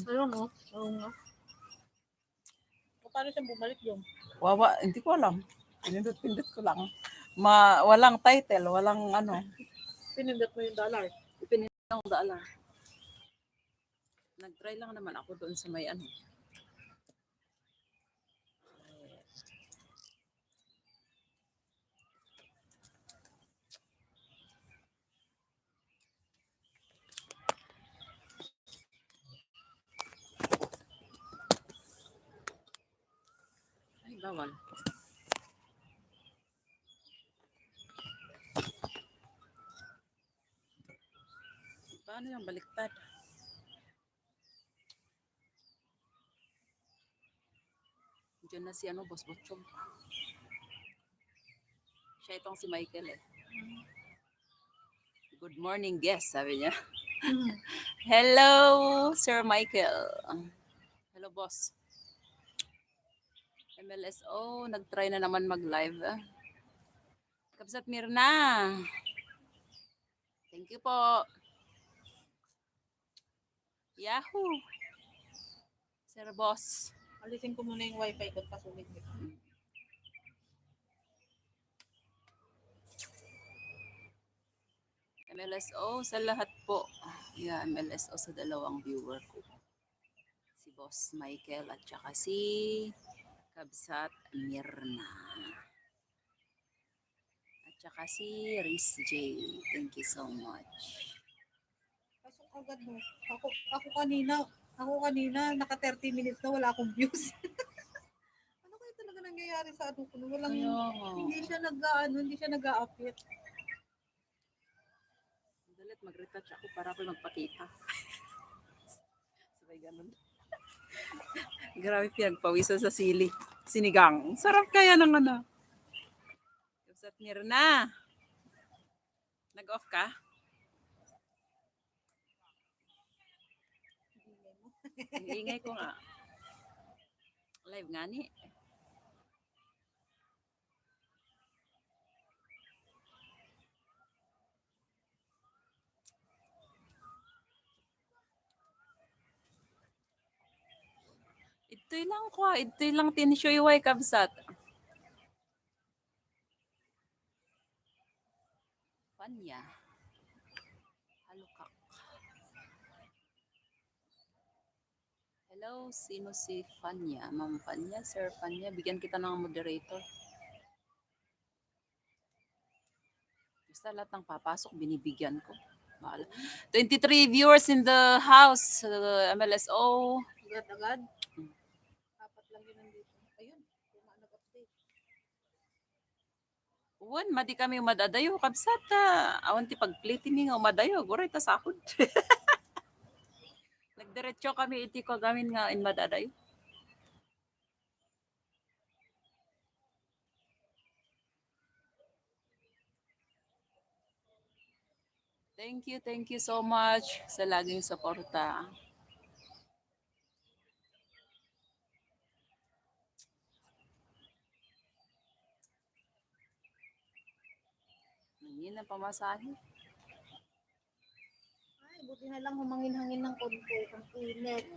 Ayun, oh. Oo nga. Paano siya bumalik yun? Wawa, hindi ko alam. Pinindot-pindot ko lang. Walang title, walang ano. Pinindot mo yung dollar. Pinindot ng dollar. Nag-try lang naman ako doon sa may ano. Ay, bawal. Paano yung baliktad? Diyan na si ano, Boss Butchong. Siya itong si Michael eh. Good morning, guest, sabi niya. Hello, Sir Michael. Hello, boss. MLSO, nag-try na naman mag-live. Kapsat Mirna. Thank you po. Yahoo! Sir Boss. Alisin ko muna yung wifi ko, pasulit ko. MLSO sa lahat po. Yeah, MLSO sa dalawang viewer ko. Si Boss Michael at saka si Kabsat Mirna. At saka si Riz J. Thank you so much. Pasok agad mo. Ako kanina, naka 30 minutes na wala akong views. Ano kaya talaga nangyayari sa ano ko? Walang, hindi siya nag-a-update. Dalit mag-retouch ako para ako magpakita. Sabay ganun. Grabe pinagpawisan sa sili. Sinigang. Sarap kaya ng ano. Kapsat Mirna. Nag-off ka? Ang ingay ko nga. Live nga ni. Ito'y lang ko. Ito'y lang tinisyoyway kabsat. Panya. Halukak. Hello, sino si Fanya? Ma'am Fanya, Sir Fanya. Bigyan kita ng moderator. Basta lahat ng papasok, binibigyan ko. 23 viewers in the house. MLSO. Agad-agad. Apat lang yun nandito. Ayun, nag-update. Uwan, madi kami umadadayo. Kabsat, awan ti pagplitin nga umadayo. Guray ta sahod. Nagdiretso kami iti ko gamin nga in madadayo. Thank you so much sa laging suporta. Hindi na pamasahe. Ay, buti na lang humangin-hangin ng konti. Ang init.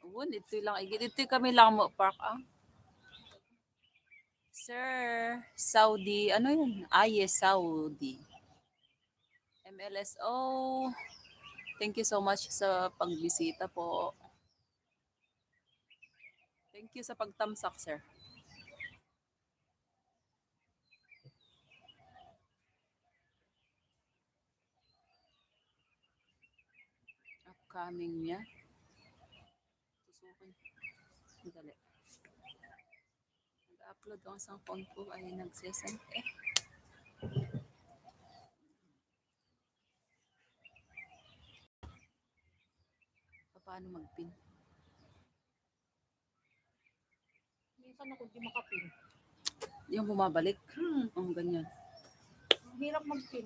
Uwan, ito lang. Ito kami lang mo park Sir, Saudi, ano yun? Yes, Saudi. MLSO, thank you so much sa pagbisita po. Thank you sa pagtamsak, sir. Upcoming niya. Susukin. Dali. Nag-upload ang isang phone ko ay nagsesend. Paano mag-pin? Minsan ako di makapin. Yung bumabalik? Ang ganyan. Ang hirap mag-pin.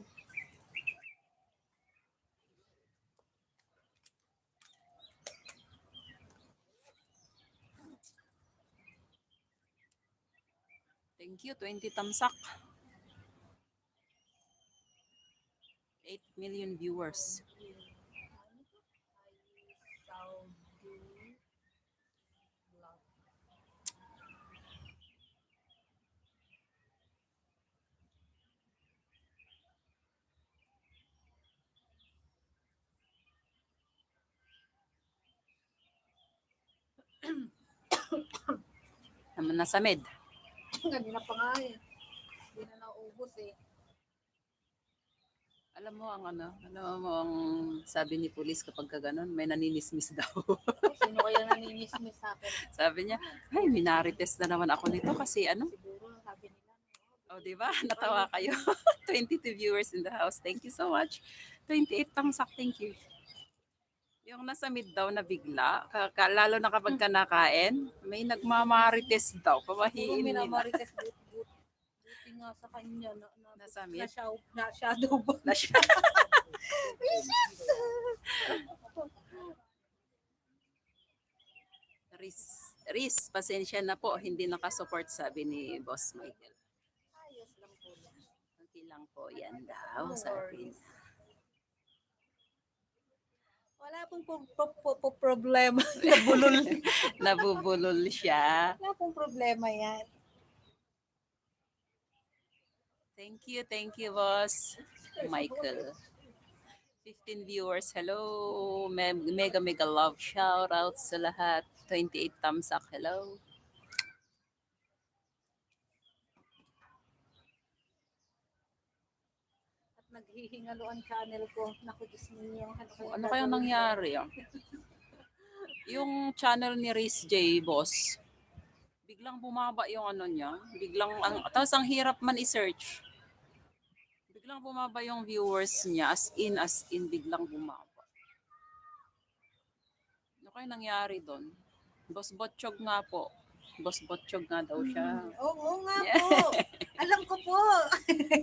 Thank you, 20 tamsak. 28 million viewers. Naman nasa med. Kanina pa nga eh. Hindi na naubos eh. Alam mo ang sabi ni police kapag gano'n, may naninismis daw. Sino kaya naninismis sa akin? Sabi niya, ay, minarites na naman ako nito kasi Siguro, sabi nila. oh, di ba? Natawa kayo. 22 viewers in the house. Thank you so much. 28 tamsak, thank you. Yung nasa mid daw na bigla, lalo na kapag kanakain, may nagmamarites daw, Siguro pabahiin nila. minamarites buti nga sa kanya Nasa mid? na shadow ba? Na siya. Riz, pasensya na po, hindi nakasupport sabi ni Boss Michael. Ayos lang po yan. Okay lang po, yan daw, sabi niya. Wala pong problema. Nabulol. Nabubulol siya. Wala pong problema yan. Thank you, Boss Michael. 15 viewers, hello. Mega love shout out sa lahat. 28 thumbs up, hello. At naghihingalo ang channel ko. Naku, Diyos ninyo. Ano kaya nangyari? Yung channel ni Riz J, boss, biglang bumaba yung niya. Tapos ang hirap man i-search. Biglang bumaba yung viewers niya, as in, biglang bumaba. Ano kaya nangyari doon? Boss Botchog nga po. Boss Botchog nga daw siya. Oo nga Yeah. po. Alam ko po.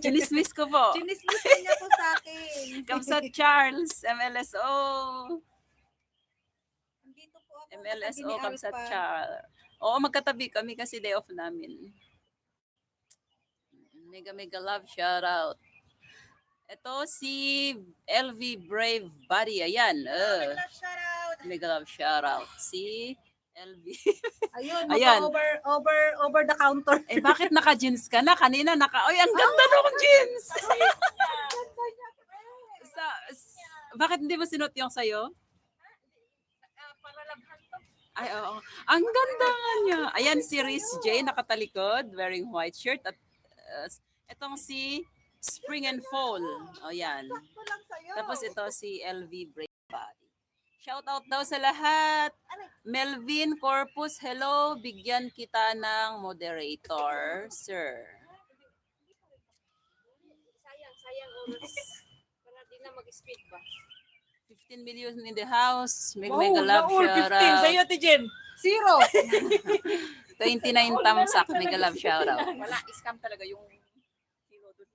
Chinismis ko po. Chinismis niya po sa akin. Kamsat Charles, MLSO. Andito po ako. MLSO, katabi ni Kamsat Alpha. Charles. Oo, magkatabi kami kasi day off namin. Mega love shout out. Ito si LV Brave Body. Ayan. Shout out. Mega love shout out. Si LV. Ayun, Ayan. over the counter. Eh bakit naka-jeans ka na? Kanina Oy, ang ganda ng jeans! Bakit hindi mo sinuot yung sayo? Para labhan to. Ay, oo. Ang ganda nga niya. Ayan si Riz J, nakatalikod, wearing white shirt. At itong si Spring and Fall. O yan. Sakto lang sa'yo. Tapos ito si LV Brave Body. Shout out daw sa lahat. Melvin Corpus, hello. Bigyan kita ng moderator, sir. Sayang oras. Para di na mag-speed ba? 15 million in the house. Mega love shout 15. out. Sa'yo, Tijen. 0. 29 tamsak. Mega love shout out. Wala, scam talaga yung kilo doon.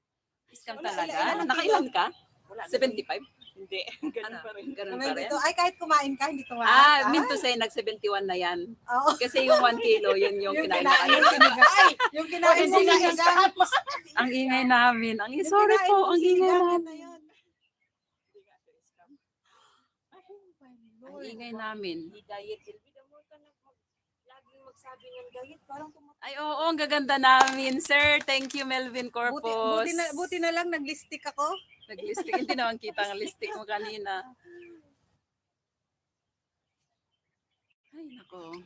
Scam Wala, talaga. ilan- Nakailan ka? Wala. 75? Hindi. Ganun pa rin. Ganun pa rin. Dito, ay kahit kumain ka, hindi tumaas. Mean to say, nag-71 na yan. Oo. Kasi yung 1 kilo, yun yung kinain na kayo. Yung kinain mo Hindi sinigang. Ang ingay namin. Yung Sorry kinain po, mo ang ingay sinigang, namin. yun na yun. Ang ingay namin. Hindi diet. Bida mo ka na laging magsabi ng diet. Parang Ay, oo, ang gaganda namin, sir. Thank you, Melvin Corpus. Buti na lang nag-lipstick ako. Nag-listik. Hindi naman kita ang listik mo kanina. Ay, nako.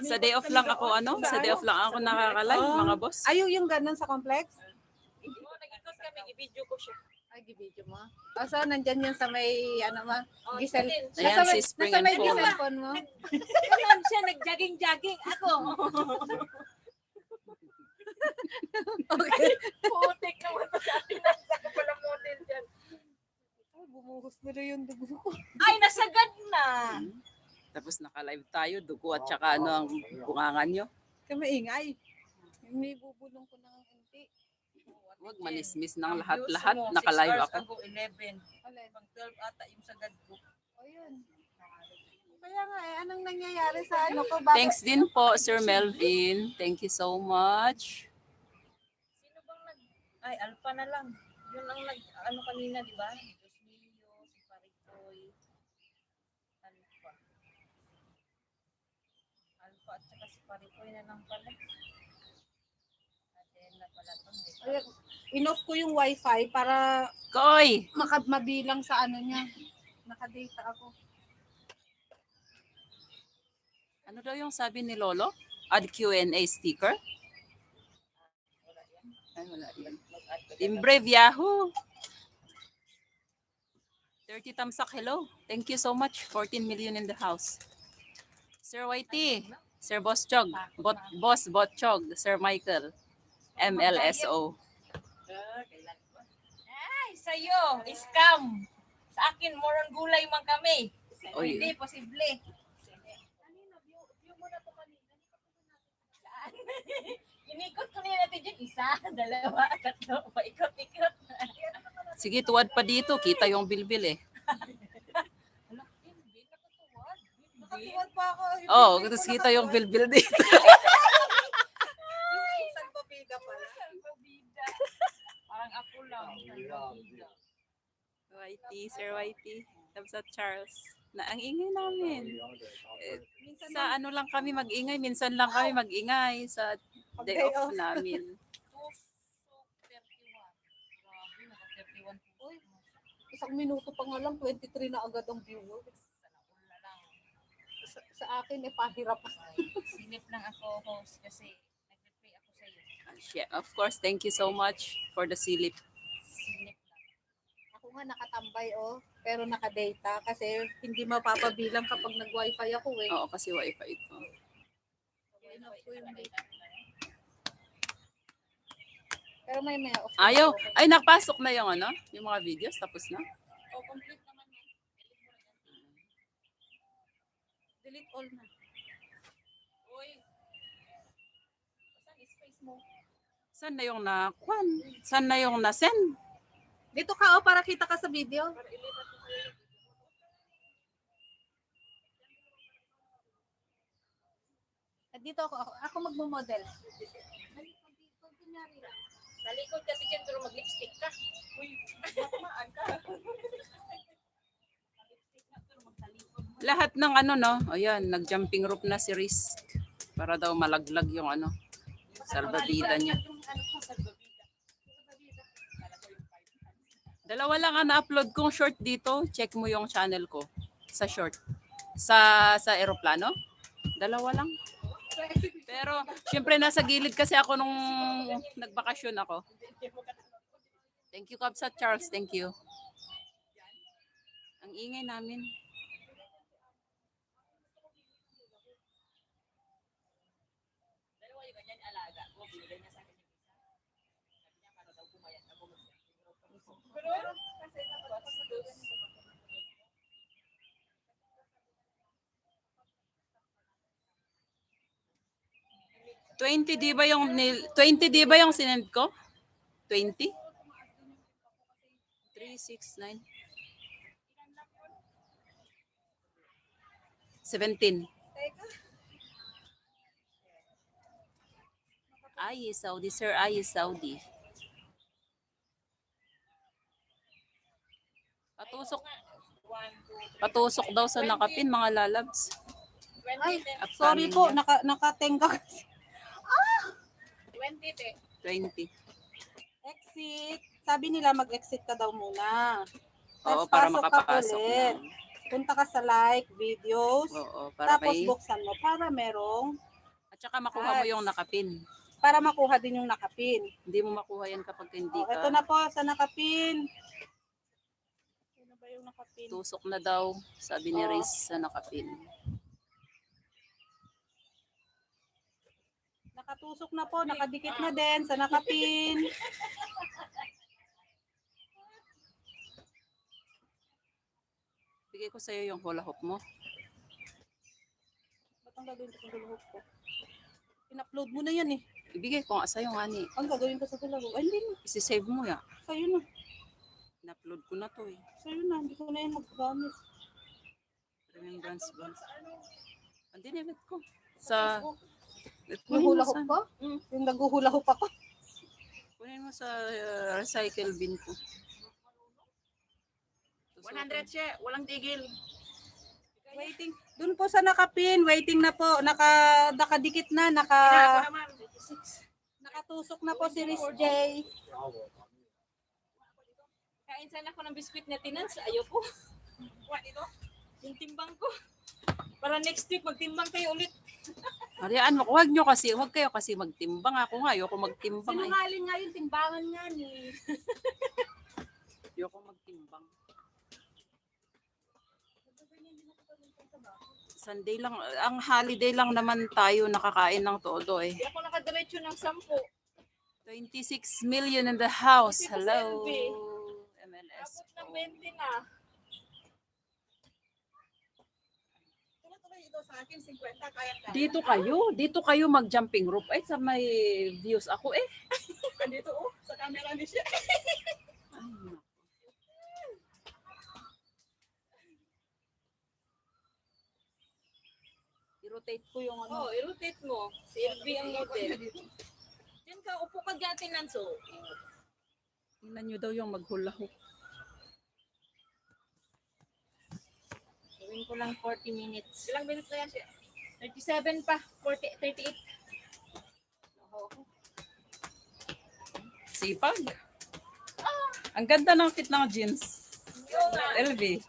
Sa day off lang ako, Sa day off lang ako nakaka-live, mga boss. Ay, yung ganun sa complex? nag-ikot kami, i-video ko siya. Ay, gibidyo mo. So, nandyan yun sa may, Giselle. Ayan, si Spring nasa and may Fall. Giselle phone mo. Ganun siya, nag-jogging-jogging. Ako. Okay. Putik naman to sa atin. Nasa ka pala model dyan. Ay, bumuhos na rin yung dugo ko. Ay, nasagad na. Tapos naka-live tayo, dugo at saka ang bungangan nyo. Kamaingay. May bubulong ko ng hindi. Huwag manismis ng lahat-lahat. Naka-live ako. 11. Alay. Pang 12 ata yung sagad ko. O yun. Kaya nga anong nangyayari sa ko? Bakit? Thanks din po, Sir Melvin. Thank you so much. Sino bang Ay, Alpha na lang. Yun ang ano kanina, di ba? Dos Mio, si Paritoy, Alpha. Alpha at saka si Paritoy na lang pala. Atin na pala to. Ay, in-off ko yung wifi para Koy! mabilang sa ano niya. Nakadata ako. Ano daw yung sabi ni Lolo? Add Q&A sticker? Ay, wala yan. Team Brave Yahoo! 30 tamsak, hello. Thank you so much. 14 million in the house. Sir Whitey, Sir Boss Chog, Boss Botchog, Sir Michael, MLSO. Ay, sa'yo, scam. Sa akin, more on gulay man kami. Oy. Hindi, posible. Saan? Inikot ko nila natin dyan. Isa, dalawa, tatlo, paikot-ikot. Sige, tuwad pa dito. Kita yung bilbil eh. Hindi, nakatuwad. Nakatuwad pa ako. Oh, tapos kita yung bilbil dito. Yung salbabida pala. Salvavida. Parang ako lang. Salvavida. Whitey, Sir Whitey, Tabsat Charles. Na ang ingay namin. Sa ano lang kami mag-ingay, minsan lang kami mag-ingay sa day off namin. Tusok 31. Grabe, naka 31. Uy, isang minuto pa nga lang, 23 na agad ang viewers. Sana na lang. Sa akin, pahirap. Silip lang ako, host, kasi nag-reply ako sa iyo. Yeah, of course, thank you so much for the silip. Silip lang. Ako nga nakatambay, pero nakadata kasi hindi mapapabilang kapag nag-wifi ako eh. Oo, kasi wifi ito. In-off ko yung data. Pero may off. Ayaw. Ay, nakapasok na yung ano? Yung mga videos, tapos na? Oh, complete naman yan. Delete all na. Uy. Saan space mo? Saan na yung na-kwan? Saan na yung na-send? Dito ka para kita ka sa video. Para ilipat ko sa'yo. At dito ako magmo-model. Talikod ka si pero mag-lipstick ka. Uy, matmaan ka. Mag-lipstick na pero magtalikod. Lahat ng ano, no? Ayan, nag-jumping rope na si Risk. Para daw malaglag yung ano, salbabida niya. Dalawa lang ang na-upload kong short dito. Check mo yung channel ko sa short. Sa eroplano. Dalawa lang. Pero, syempre nasa gilid kasi ako nung nagbakasyon ako. Thank you, Kabsat Charles. Thank you. Ang ingay namin. Dalawa yung ganyan alaga ko. Binigay niya sa akin yung isa. Sabi niya, para daw pumayat ako pero kasi tapos sa dos. 20 di ba yung 20 di ba yung sinend ko? 20? 369 17. Ay, Saudi sir, ay Saudi. Patusok. Patusok daw sa nakapin mga lalabs. Ay, 20, sorry po, nakatenga kasi. 20, te. 20. Exit. Sabi nila mag-exit ka daw muna. Oo, Tapos para pasok ka makapasok ulit. na. Punta ka sa like, videos. Oo, para Tapos kay... buksan mo para merong, At saka makuha mo yung nakapin. para makuha din yung nakapin. Hindi mo makuha yan kapag hindi Oh, ito ka... na po sa nakapin. Ano ba yung nakapin? Tusok na daw, sabi ni Oo. Riz sa nakapin. Nakatusok na po, nakadikit na din sa nakapin. Bigay ko sa'yo yung hula hoop mo. Ba't ang gagawin ko sa hula-hoop ko? In-upload mo na yan eh. Ibigay ko nga sa'yo nga ni. Ang gagawin ko sa hula-hoop? Ay, hindi na. Isi-save mo ya. Sa'yo na. In-upload ko na to eh. Sa'yo na. Hindi ko na yung magagamit. Remembrance ba? Hindi nilip ko. Sa... Yung hula-hoop ko? Mm. Yung nag-hula-hoop ako? Kunin mo sa recycle bin ko. 100 siya, walang tigil. Waiting. Doon po sa nakapin, waiting na po. Nakadikit na, Ako naman, 56. nakatusok na po si Riz J. Kain sana ako ng biskuit na tinans. Ayoko. Kuha dito. Yung timbang ko. Para next week, magtimbang kayo ulit. Mariaan, huwag kayo kasi magtimbang. Ako nga, ayoko magtimbang. Sinungaling nga yung timbangan nga ni. Ayoko magtimbang. Sunday lang, ang holiday lang naman tayo nakakain ng todo eh. Hindi ako nakadiretso ng 10. 26 million in the house. Kasi po Hello. sa LB. MLS. Abot ng 20 na. Tuloy-tuloy ito sa akin, 50, kaya-kaya. Dito kayo mag-jumping rope. Ay, sa may views ako eh. Dito sa camera ni siya. Ay, naku. I-rotate ko yung ano. Oh, i-rotate mo. Si LB ang model. Diyan ka, upo ka dyan, tinanso. Tingnan nyo daw yung maghula hoop. Gawin ko lang 40 minutes. Ilang minutes na yan siya? 37 pa. 38. Sipag. Ang ganda ng fit ng jeans. Yung nga. LV.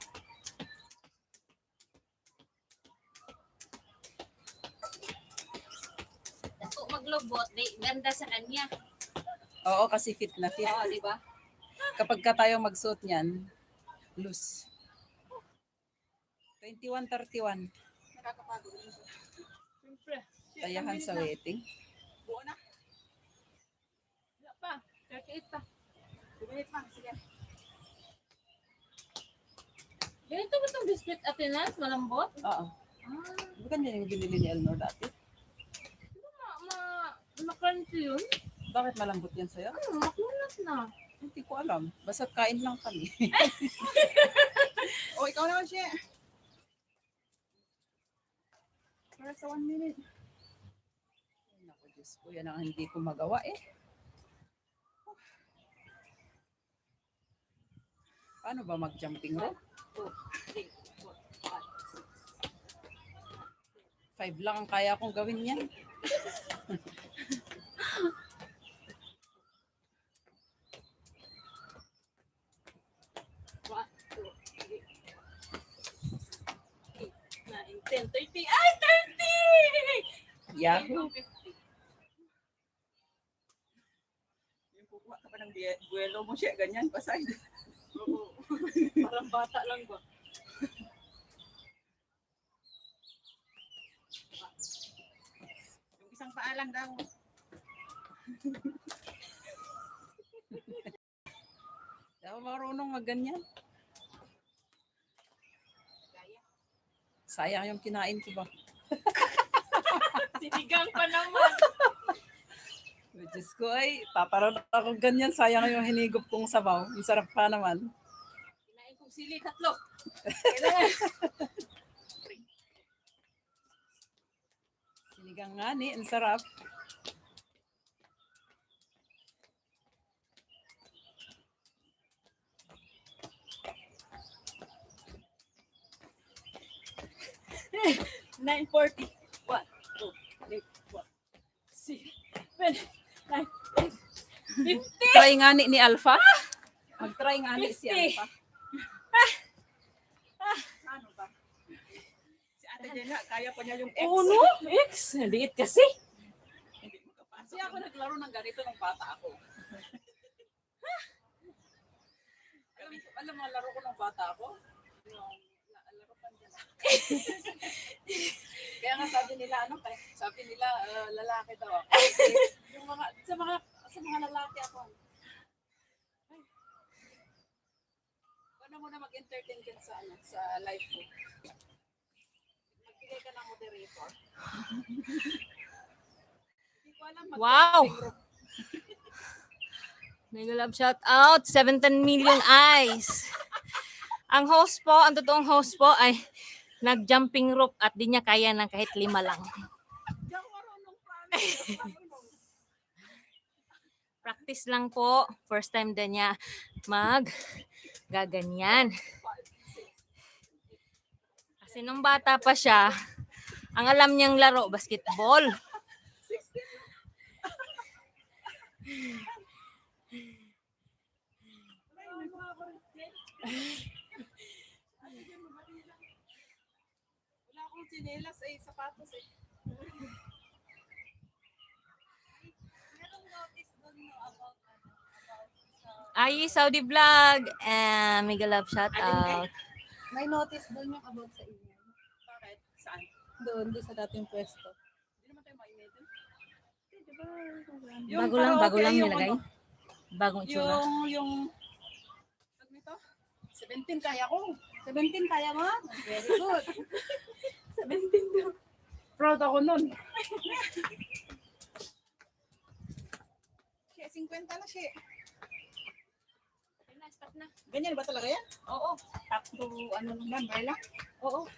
Ako maglobot, ganda sa kanya. Oo, kasi fit na fit. Oo, di ba? Kapag ka tayo magsuot niyan, loose. 21-31. Nakakapagod. Siyempre. Tayahan sa waiting. Buo na. Wala pa. 38 pa. 2 minutes pa, sige. Ganito ba itong biscuit at tinans? Malambot? Oo. Di ba ganyan yung binili ni Elnor dati? Ma-crunchy yun? Bakit malambot yan sa'yo? Makulat na. Hindi ko alam. Basta kain lang kami. O, ikaw naman siya. Para sa 1 minute. Ay, naku, Diyos ko. Yan ang hindi ko magawa eh. Paano ba mag-jumping rope? 5 lang ang kaya kong gawin yan. One, two, three. 8, 9, 10, 30. Ay, 30! Yahoo! Yung kukuha ka pa ng buwelo mo siya, ganyan, pasay. Oo. Parang bata lang ba? Yung isang paa lang daw. Di ako marunong magganyan. Sayang yung kinain ko ba? Sinigang pa naman. Diyos ko ay, paparoon ako ganyan. Sayang yung hinigop kong sabaw. Ang sarap pa naman. Kinain kong sili, 3. Sinigang nga ni, ang sarap. $9.40. 1, 2, 3, 4, 6, 7, 9, 8, 50. Try nga ni Alpha. Mag-try nga ni si 50. Alpha. Ano ba? Si Ate Jenna, kaya pa niya yung X. Uno? X? Liit kasi. Hindi mo kapasok. Kasi ako naglaro ng ganito nung bata ako. alam mo, laro ko nung bata ako. Laro pa dyan. Kaya nga sabi nila, lalaki daw ako. Kasi yung sa mga lalaki ako. Ay. Paano mo na mag-entertain ka sa live mo? Magbigay ka ng moderator. Hindi ko alam. Wow! Mega love shout out, 17 million eyes. Ang host po, ang totoong host po ay nag-jumping rope at di niya kaya ng kahit 5 lang. Practice lang po. First time din niya gaganyan. Kasi nung bata pa siya, ang alam niyang laro, basketball. Wala akong tsinelas sapatos Merong notice doon no, about Ay, Saudi Vlog. Mega love shout out. may notice doon yung about sa inyo. Bakit? Saan? Doon sa dating pwesto. Hindi naman tayo maingay dun. Yung Bago lang karaoke, yung nilagay. ano, Bagong itsura. yung tawag nito? 17 kaya ko. 17 kaya mo? Very good. 17 proud ako nun. Siya, 50 na siya. Stop na. Ganyan ba talaga yan? Oo. Takto, ano number lang? Oo.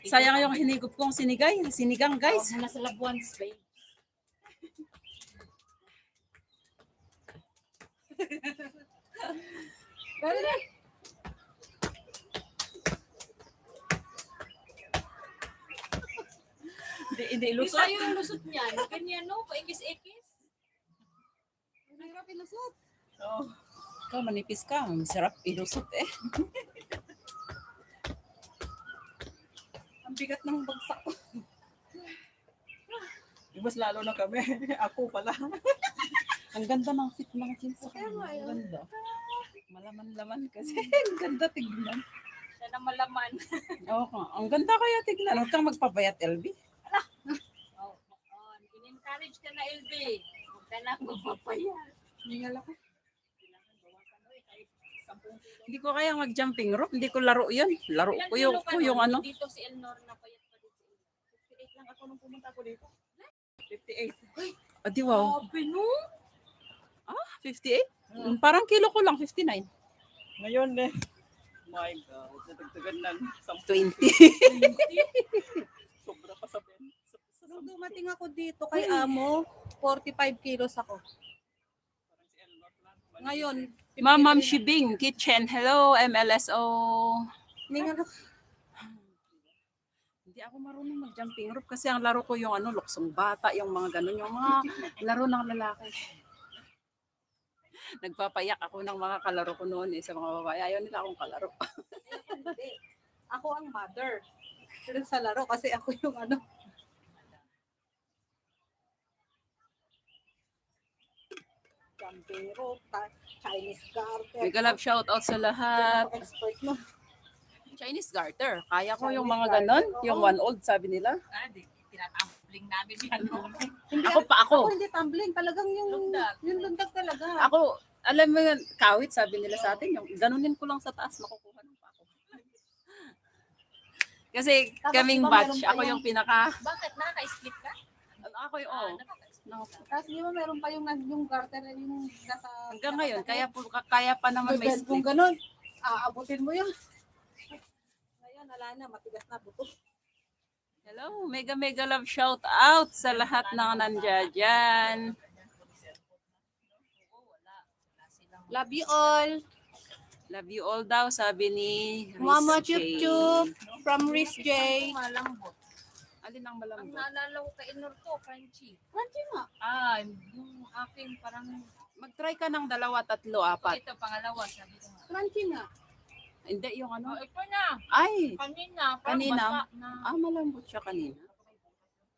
Sayang yung hinigop kong sinigang guys. Muna sa Labuan, Spain. Pero na. Hindi ilusot. Tayo yung lusot niyan. Ganyan no, paikis-ikis. Ang hirap ilusot. Oo. Ikaw manipis ka, masarap ilusot Ang bigat ng bagsak ko. Mas lalo na kami. Ako pala. Ang ganda ng fit ng jeans. Ang ganda. Malaman-laman kasi. Ang ganda tignan. Siya na malaman. Oo, ang ganda kaya tignan. Huwag kang magpapayat, LB. Oh, in-encourage ka na, LB. Huwag ka na magpapayat. Ningal ako. Hindi ko kaya mag-jumping rope. Hindi ko laro yun. Laro ko yung ano. Dito si Elnor na payat pa din si Elnor. 58 lang ako nung pumunta ako dito. 58. Di wow. Sabi no? 58? Parang kilo ko lang, 59. Ngayon My God, natagtagan ng 20. Sobra pa sa ben. Nung dumating ako dito kay Amo, 45 kilos ako. Ngayon, Ma'am Shibing Kitchen. Hello, MLSO. ningal ako. Hindi ako marunong mag-jumping rope kasi ang laro ko yung ano, luksong bata, yung mga ganun, yung mga laro ng lalaki. Nagpapayak ako ng mga kalaro ko noon sa mga babae. Ayaw nila akong kalaro. Hindi. Ako ang mother. Pero sa laro kasi ako yung ano. Jumping rope, Chinese garter. Mega love shout out sa lahat. Ako expert no. Chinese garter. Kaya ko yung Chinese mga garter, ganon. oo. Yung one old sabi nila. Tinatambling namin yan. Hindi, Ako pa Ako ako. hindi tumbling. Talagang yung Lundag. yung lundag talaga. Ako, alam mo yun, kawit sabi nila sa atin. Yung ganunin ko lang sa taas, makukuha ng pa ako. Kasi Tapos kaming iba batch, meron pa ako yung- yung pinaka, Bakit? Nakaka-split ka? ako yung, oh. Tapos di ba meron pa yung garter yung nasa... Hanggang ngayon, kaya pa naman may Kung split. ganun, aabutin mo yun. Ngayon, wala na, matigas na buto. Hello, mega mega love shout out sa lahat ng nandiyan dyan. Love you all. Love you all daw, sabi ni Mama Riz J. Chup Chup from Riz J. Malambot. Alin ang Ang malambot? naalala ko kay Elnor to, crunchy. Crunchy nga. Yung aking parang, Mag-try ka ng 2, 3, 4. ito pangalawa, sabi ko nga. Crunchy nga. Hindi, yung ano. Ito na, Ay, kanina, parang Kanina? basa na. malambot siya kanina.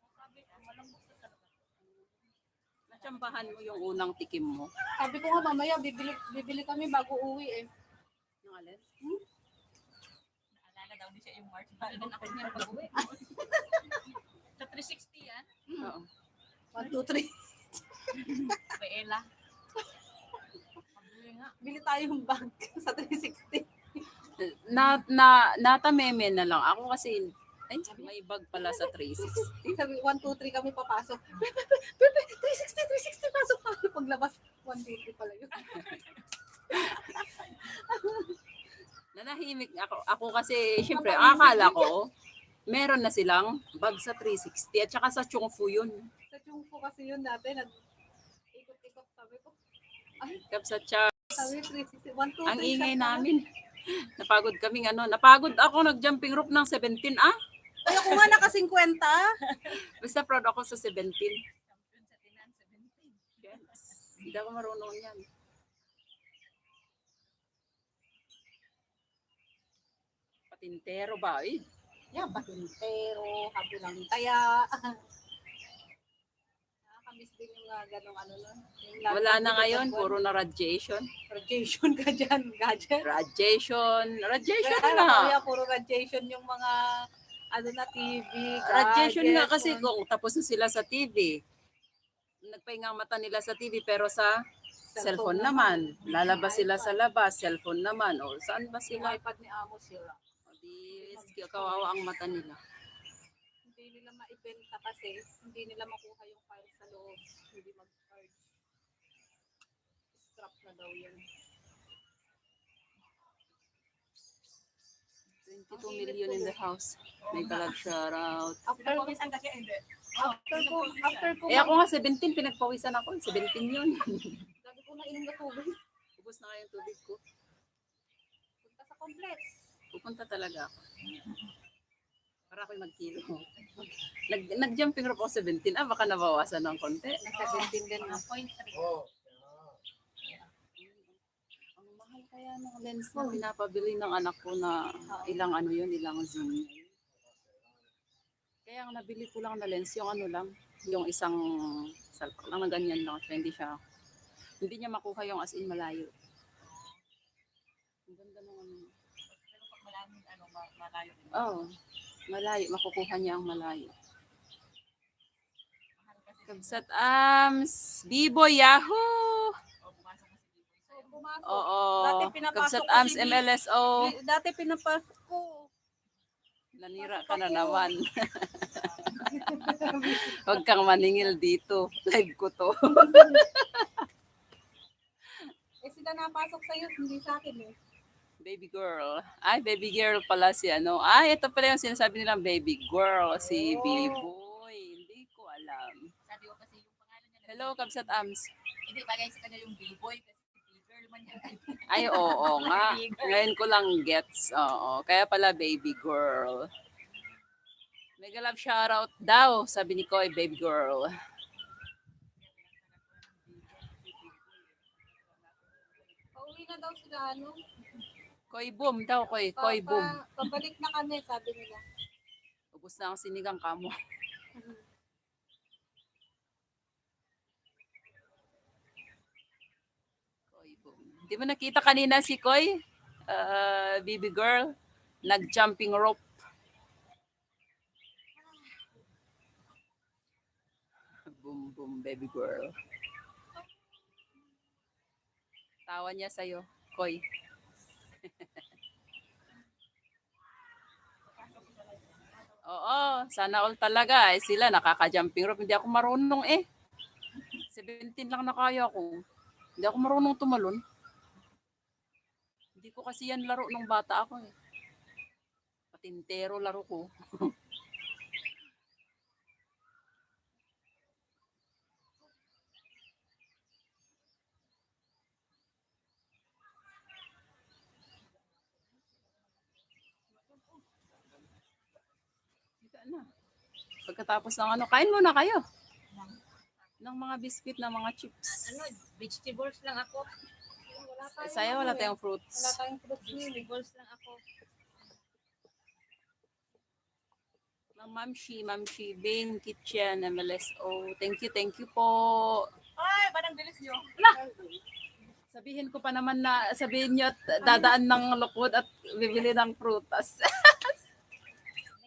Sabi ko, malambot na talaga. Natsambahan mo yung unang tikim mo. Sabi ko nga mamaya, bibili kami bago uwi eh. Yung alin? Naalala daw ni siya yung March. Bala na ako niya pag-uwi. Sa 360 yan, Oo. 1, 2, 3. may Ella. Pag-uwi nga. Bili tayong bag sa 360. Natameme na lang. Ako kasi, ay, may bag pala sa 360. Sabi, 1, 2, 3 kami papasok. Pepe, 360, pasok tayo. Paglabas, 1, 2, 3 pala yun. Nanahimik ako. Ako kasi, syempre, akala ko, meron na silang bag sa 360 at saka sa Chongfu yun. Sa Chungpo kasi yun dati, ikot-ikot Sabi ko, Kabsat Charles. sabi 360, 1, 2, 3 Ang ingay shot na. namin. Napagod kaming napagod ako nag-jumping rope ng 17 ah. Ay, ako nga naka 50. Basta proud ako sa 17. Champion sa Tinan, 17. Yes. Hindi ako marunong yan. Patintero ba? Eh? Yan, patintero, habilang taya. Nakakamiss din yung ganong nun. Yung lalo Wala pag na ngayon, buwan. puro na radiation. Radiation ka dyan, gadget. Radiation Kaya na. kaya puro radiation yung mga na TV, Radiation nga gadgets, kasi mga- kung tapos na sila sa TV. Nagpahinga ang mata nila sa TV pero sa cellphone naman. Lalabas sila sa labas, cellphone naman. O saan ba Yung sila? iPad ni Amo sila. O di, kawawa ang mata nila. Hindi nila maibenta kasi hindi nila makuha yung file sa loob. Hindi mag-charge. Scrap na daw yun. 22 million in the house. May kalab shout out. After Pinapawisan kasi hindi. after ko Eh ako nga 17, pinagpawisan ako. 17 yun. sabi ko na inom na tubig. Ubus na nga yung tubig ko. Punta sa complex. Pupunta talaga ako. Para ako'y magkilo. Nag-jumping rope ako 17. Baka nabawasan ng konti. Nasa 17 din na. 0.3. Ang mahal kaya ng lens na pinapabili ng anak ko na ilang ilang zoom. Kaya ang nabili ko lang na lens, yung yung isang salpak lang na ganyan lang. So, hindi niya makuha yung as in malayo. Ang ganda ng Pero pag malaming malayo din. oh, malayo. Makukuha niya ang malayo. Mahal kasi. Kabsat Ams, Bibo Yahoo! O, pumasok na si Biboy So, sa'yo. pumasok. Oo. Dati pinapasok Kabsat ko Ams, si Bibo. MLSO. Dati pinapasok ko. Nanira ka na naman. Huwag kang maningil dito. Live ko to. Eh sila napasok sa'yo, hindi sa akin eh. Baby girl. Ay, baby girl pala si Ay, ito pala yung sinasabi nilang baby girl. Si Oh. B-boy. Hindi ko alam. Sabi ko kasi yung pangalan niya. Hello, Kabsat Ams. Hindi, bagay sa kanya yung B-boy kasi B-girl man yan. Ay, oo nga. Ngayon ko lang gets. Oo. Kaya pala baby girl. Mega love shoutout daw, sabi ni Koy, baby girl. Pauwi na daw sila Koy boom daw, Koy boom. Pabalik na kami, sabi nila. Ubus na ang sinigang kamo. Koy boom. Di mo nakita kanina si Koy? Baby girl? Nag-jumping rope. Boom, boom, baby girl. Tawa niya sa'yo, Koy. Oo, sana all talaga. Sila nakaka-jumping rope. Hindi ako marunong eh. 17 lang na kaya ko. Hindi ako marunong tumalon. Hindi ko kasi yan laro nung bata ako eh. Patintero laro ko. Higa na. Pagkatapos ng kain muna kayo. Ng mga biscuit na mga chips. Vegetables lang ako. Saya wala tayong Wala fruits. tayong fruits nila. Vegetables lang ako. Ng Mamshi, Bing Kitchen, MLSO. Thank you po. Ay, parang bilis nyo. Sabihin ko pa naman na, sabihin nyo at dadaan ng lukod at bibili ng prutas.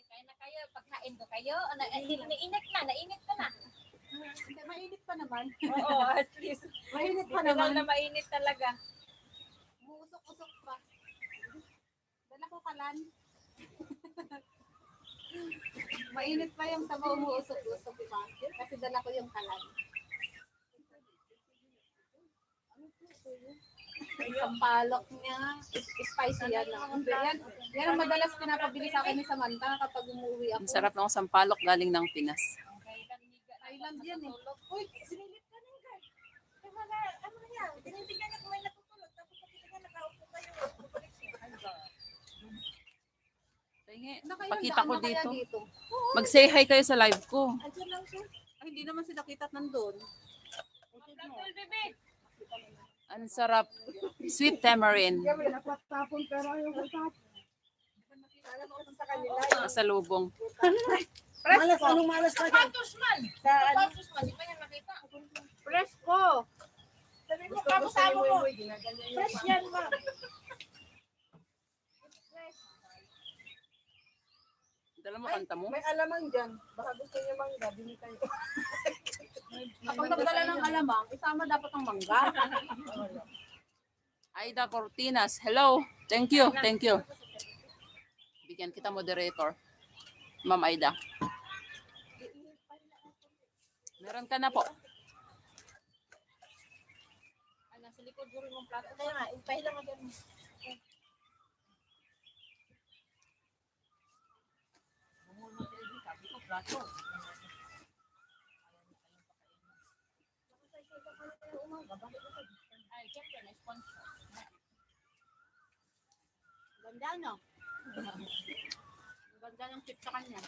Kain na kayo, pagkain ko kayo. Nainit ka na. Hindi, mainit pa naman. Oo, at least. Mainit pa Hindi naman. na mainit talaga. Muusok-usok pa. Dala ko kalan. Mainit pa yung sabaw umuusok-usok, diba? Kasi dala ko yung kalan. Sampalok niya, spicy yan. Yan ang madalas pinapabili sa akin ni Samantha kapag umuwi ako. Ang sarap ng sampalok galing ng Pinas. Island yan eh. Uy, sinilip ka na guys. ano yan? Tinitignan niya kung may natutulog. Tapos pagkitignan, nakaupo kayo. Bumalik siya. Ano ba? Tingi, Nakayandaan pakita ko na kaya dito. dito. Mag-say hi kayo sa live ko. Andiyan lang siya. Ay, hindi naman sila kita nandun. Tatol, bebe. Ang sarap. Sweet tamarind. Napatapon pero yung usap. Alam ko sa kanila. Pasalubong. Malas, anong malas na dyan? Sapatos man. Sa sapatos man, di pa yan nakita. Presko. Sabi mo, kamusama mo. Fresh yan, ma'am. Dala mo kanta mo? May alamang dyan. Baka gusto niyo mangga, bili kayo. Kapag nagdala ng alamang, isama dapat ang mangga. Aida Cortinas. Hello. Thank you. Thank you. Bigyan kita moderator. Ma'am Aida. Meron ka na po. Ano, sa likod mo rin mong plato. Kaya nga, ipahilang ka dyan. Sabi ko, plato. Ay, siyempre, na-sponsor. Ganda, no? Ganda ng chip sa kanya.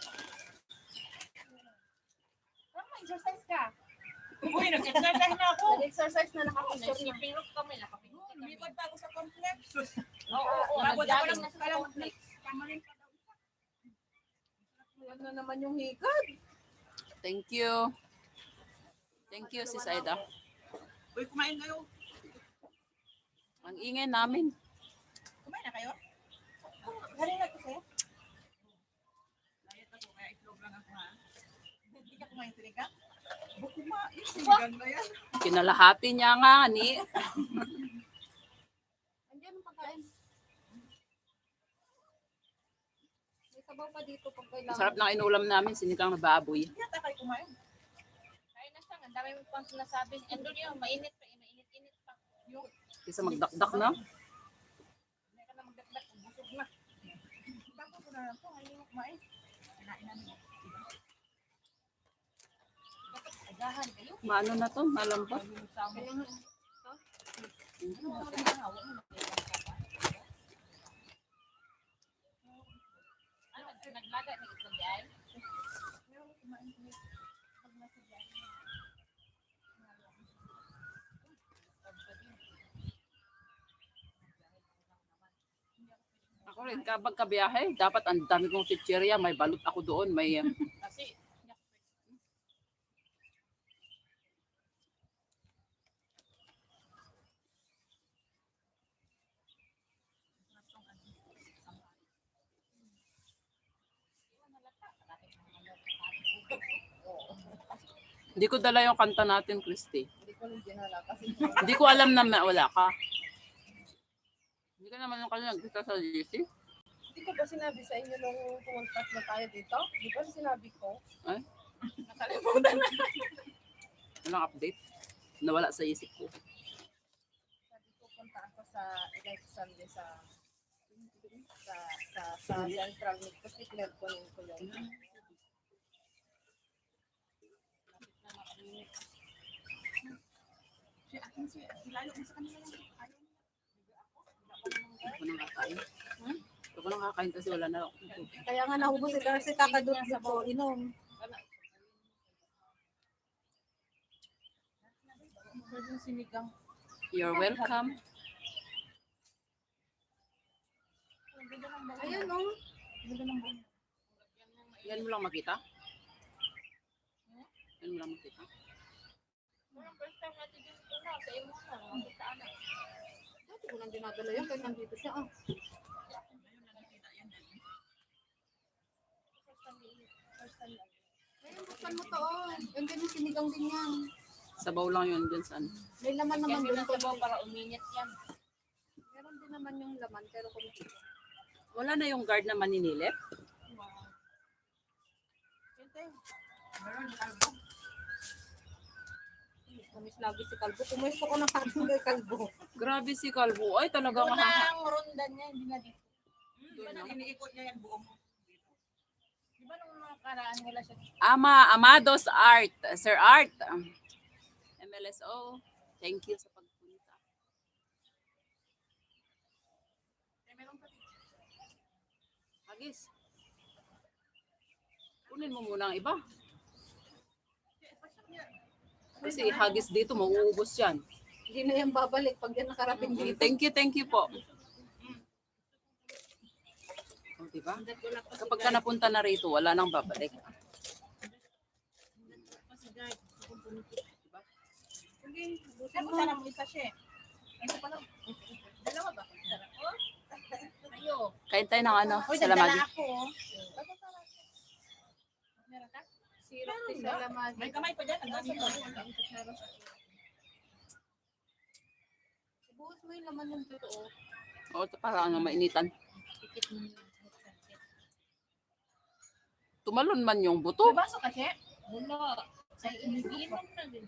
Parang ma-exercise ka. Uy, nag-exercise na ako. Nag-exercise na nakapicture na. Pinok kami, nakapinok kami. Lumipad pa ako sa complex. Oo, Pagod ako nag-jogging ng na sa kalang complex. Tama rin pa daw. Yan na naman yung higad. Thank you. Thank you, Sis Aida. Uy, kumain kayo. Ang ingay namin. Kumain na kayo? Galing na to sa'yo? Diet ako, kaya itlog lang ako ha. Hindi ka kumain sinigang? Kumain, sinigang na yan. Kinalahati niya nga ni. Andiyan ang pagkain. May sabaw pa dito pag kailangan. Sarap ng inulam namin, sinigang na baboy. Yata kayo kumain. Kain na siya. Ang dami mo pang sinasabi. Andun yun, mainit pa. Mainit-init pa. Kaysa magdakdak na. Hindi ka na magdagdag. Busog na. Tapos ko na lang po, hindi mo kumain. Kinain namin. Agahan kayo. Maano na to? Malambot. Kaya nga, Ano, naglaga ng itlog yan? Ako rin, kapag kabiyahe, dapat ang dami kong chichirya. May balot ako doon. May Kasi, hindi ko dala yung kanta natin, Christy. hindi ko rin dinala kasi Hindi ko alam na wala ka. Hindi ka naman yung kanina nagkita sa GC. hindi ko ba sinabi sa inyo nung pumunta na tayo dito? Di ba sinabi ko? Ay, Nakalimutan na. walang update. Nawala sa isip ko. Sabi ko punta ako sa next Sunday sa Central Meat kasi pinagpunin ko yun. Hindi ko nang kakain. Hindi ko nang kakain kasi wala na ako. Kaya nga nahubos ito kasi kakadot ko inom. Yung sinigang. You're welcome. Ayun o. Yan mo lang makita? Yan mo lang makita? parang first time natin dito na. Sa imo na. Makita na. Dati ko nang dinadala yan kahit nandito siya. Ah. Ayun, buksan mo to. Oh. Yung ganyan sinigang din yan. Sabaw lang yun dyan saan. May laman naman Yan doon. yung sabaw para uminit yan. Meron din naman yung laman pero kung Wala na yung guard na maninilip. Namis lagi si Kalbo. Kumusto ko ng hapon kay Kalbo. Grabe si Calvo. Ay, talagang Unang ronda niya, hindi na dito. Di ba nang iniikot niya yan buong Di ba nung mga karaan wala siya? Amados Art. Sir Art. MLSO. Thank you sa pagpunta. Hagis. Kunin mo muna ang iba. Kasi hagis dito, mauubos yan. Hindi na yan babalik pag yan nakarating dito. Thank you po. O, diba? Kapag ka napunta na rito, wala nang babalik. Sige, busin Tapos mo. sana mo isa siya. Ito pa lang. Dalawa ba? Oh. Ayo. Kain tayo ng ano, Uy, salamagi. nagdala ako. Oh. Meron ka? Sirap Meron din ba? sa lamagi. May kamay pa dyan. Ang dami pa. Buhos mo yung laman ng totoo. O, para ano, mainitan. Tikit mo yun. Tumalon man yung May buto. baso ka siya? Wala. Sa iniginom na din.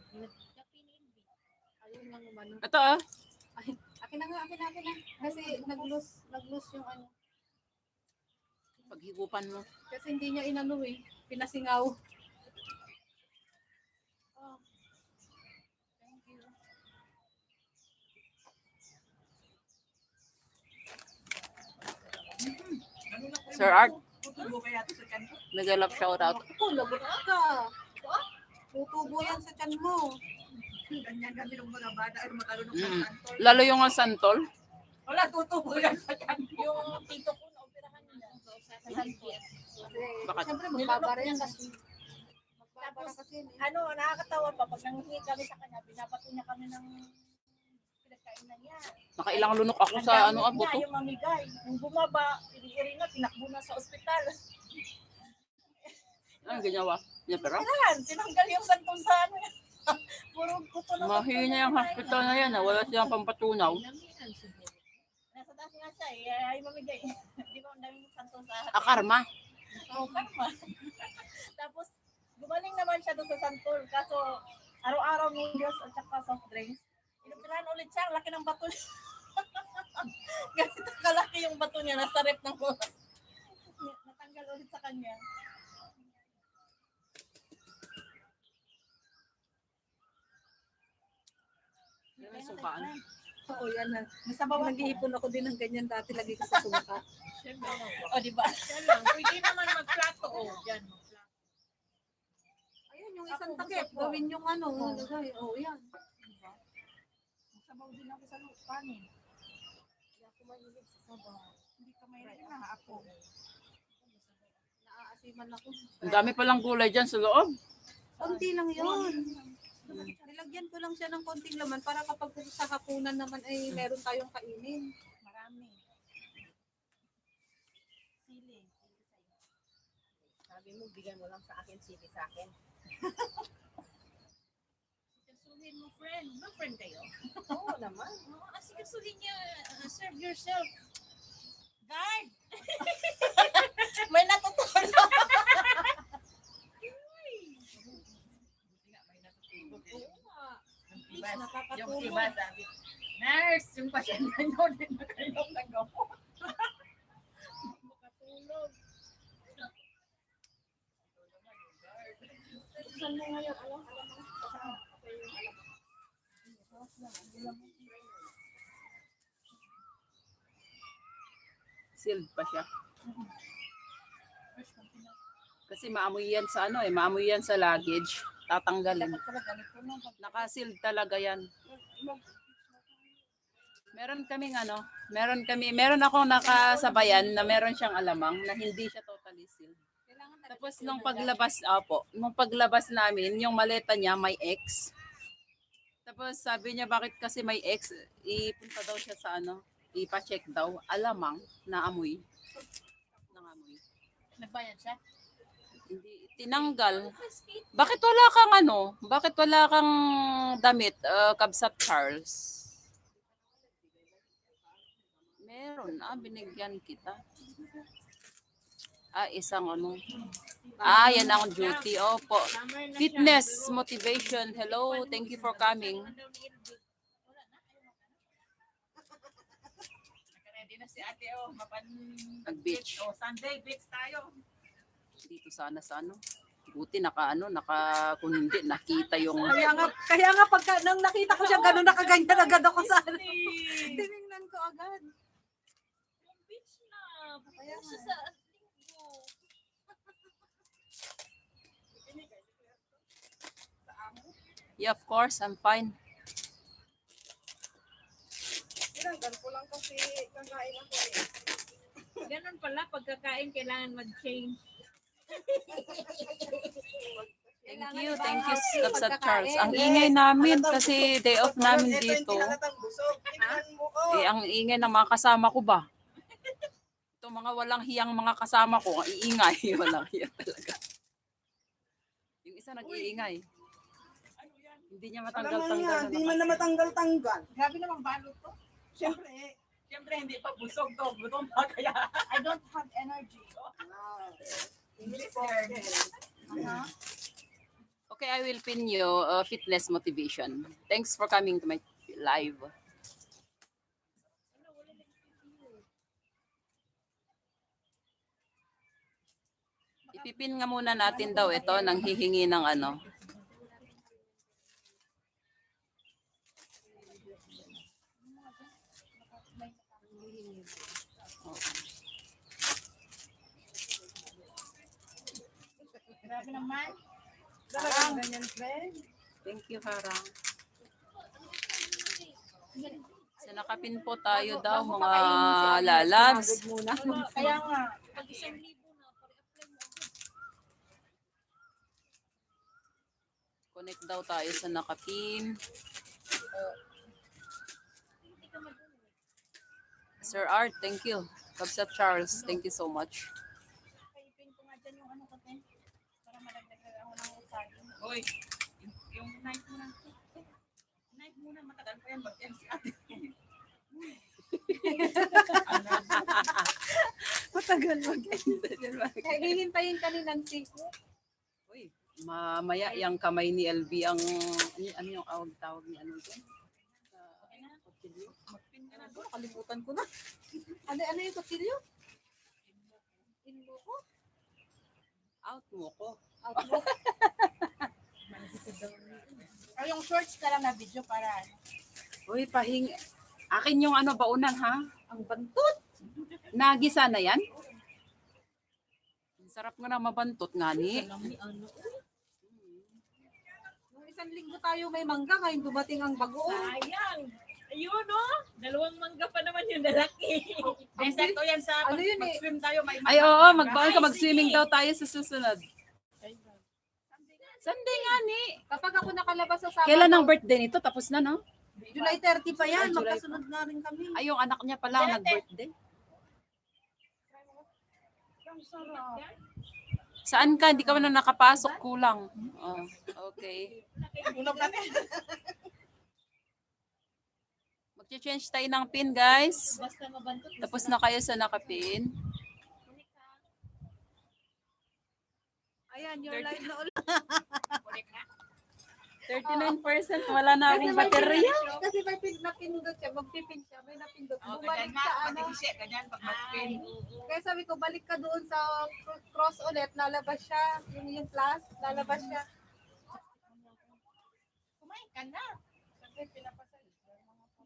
Ayun lang naman. Ito ah. Akin na. Kasi nag-lose yung ano. Paghigupan mo. Kasi hindi niya inano eh. Pinasingaw. Oh. Thank you. Sir Art, Tutubo kaya ito sa kanto. mega love shout out. Ako, lagot ka. Tutubo yan sa tiyan mo. Ganyan kami ng mga bata ay matalunong Mm. sa kanto. Lalo yung santol. Wala, tutubo yan sa kanto. Yung tito ko na operahan niya. Sa kanto. Bakit? Siyempre, magbabara yan kasi. Magbabara kasi yun eh. Ano, nakakatawa pa. Pag nangihi kami sa kanya, binabato niya kami ng pinagkainan niya. Nakailang lunok ako sa ano Ang dami buto. niya, yung mamigay. Yung bumaba, iri na, tinakbo na sa ospital. Ano ginawa? Niya pero? Yan, tinanggal yung santong sa ano. Puro buto na. Mahiya niya yung hospital na yan. Wala siyang pampatunaw. Nasa taas nga siya, eh, ay mamigay. Di ba, ang daming santong sa Ah, karma. Oo, karma. Tapos, gumaling naman siya doon sa santol. Kaso, araw-araw noodles at saka soft drinks. Inupirahan ulit siya, ang laki ng bato niya. Ganito kalaki yung bato niya, nasa rep ng buwan. Natanggal ulit sa kanya. Yan ang sukaan. Oo, yan na. May sabaw ako. Nag-iipon ako din ng ganyan dati lagi ko sa sungka. O, di ba? Pwede naman magplato. O, yan. Ayun, yung isang takip, gawin yung ano. Oo, yan. Sabaw din ako sa kanin. Hindi ako mahilig sa sabaw. Hindi ka mahilig na ako. Naaasiman ako. Ang dami palang gulay dyan sa loob. Konti lang yun. Nilagyan ko lang siya ng konting laman para kapag sa hapunan naman ay meron tayong kainin. Marami. Sili. Sabi mo, bigyan mo lang sa akin, sili sa akin. Sikasuhin mo, friend. Ba, friend kayo? Oo naman. Oo, sikasuhin niya. Serve yourself. Guard! May natutunan. Oo nga. Please, nakakatulong. Yung iba sabi, nurse, yung pasyente nyo din nakainom na gamot. Makatulog. Saan mo ngayon? Alam mo? Sealed pa siya. Kasi maamoy yan sa ano eh, maamoy yan sa luggage. Tatanggalin. Naka-sealed talaga yan. Meron akong nakasabayan na meron siyang alamang na hindi siya totally sealed. Tapos nung paglabas namin, yung maleta niya may X. Tapos sabi niya bakit kasi may X, ipunta daw siya sa ano, ipa-check daw, alamang na amoy. Nangamoy. Nagbayad siya? Hindi tinanggal. Bakit wala kang damit, Kabsat Charles? Meron, binigyan kita. Isang ano. Yan ang duty. Opo. Fitness, motivation. Hello, thank you for coming. Ready na si ate, Nag-beach. Sunday, beach tayo. Dito sana sa ano. Buti kung hindi nakita yung Kaya nga pagka nang nakita ko siya gano'n nakaganyan agad ako sa ano. Tinignan ko agad. Yung beach na. Kaya Pupunta siya nga. sa linggo. Yeah, of course, I'm fine. Tinanggal ko lang kasi kakain ako eh. Ganun pala, pagkakain kailangan mag-change. Thank you, Kapsat Charles. Ang ingay namin kasi day off namin dito. Eh, ang ingay ng mga kasama ko ba? Ito mga walang hiyang mga kasama ko, ang iingay. Walang hiya talaga. Yung isa nag-iingay. Hindi niya matanggal-tanggal. Hindi man na matanggal-tanggal. Grabe namang balot to. Siyempre hindi pa busog to. Gutom pa kaya. I don't have energy. English Okay, I will pin you fitness motivation. Thanks for coming to my live. Ipipin nga muna natin daw ito nang hihingi ng ano. Grabe naman. Ganyan, friend. Thank you, Harang. So, nakapin po tayo daw mga lalabs. Kaya nga. Pag 1,000 na, pare-apply mo. Connect daw tayo sa nakapin. Sir Art, thank you. Kapsat Charles, thank you so much. Kaipin ko nga dyan yung ano ko, te. Para malagdagan ako ng usagin. Hoy, yung knife muna. Knife muna, matagal pa yan. Mag-end si ate. Matagal mag-end. Kaya hihintayin ka ni Nancy. Uy, mamaya yung kamay ni LB ang ano yung tawag ni ano dyan? Mag-pin ka na. Nakalimutan ko na. Ano yung kutsilyo? Inlo ko? Out mo ko. Outlook? O yung shorts na lang na video para ano. Uy, akin yung ano baunan ha? Ang bantot. Nagisa na yan? Ang sarap nga na mabantot nga ni. Nung isang linggo tayo may mangga, ngayon dumating ang bagoong. Sayang. Ayun, oh. 2 mangga pa naman yung lalaki. Exacto yan sa Ano yun eh? mag-swim tayo. May Ay oo, mag-swimming daw tayo sa susunod. Sunday nga ni. Kapag ako nakalabas sa Sabado, Kailan ang birthday nito? Tapos na no? July 30 pa yan, Ay, July magkasunod na rin kami. Ay, yung anak niya pala ang nag-birthday. Saan ka? Hindi ka man na nakapasok. Kulang. Oh, okay. Ulam natin. Mag-change tayo ng pin, guys. Basta mabantot. Tapos na kayo sa nakapin. Ayan, your live na ulit. 39% wala na akong baterya. Kasi may napindot siya, magpipin siya, may napindot. Oh, Bumalik ganyan sa na. ano. Pati siya, ganyan. Pag mag-pin. Kaya sabi ko, balik ka doon sa cross ulit, lalabas siya. Yung plus, lalabas siya. Kumain ka na.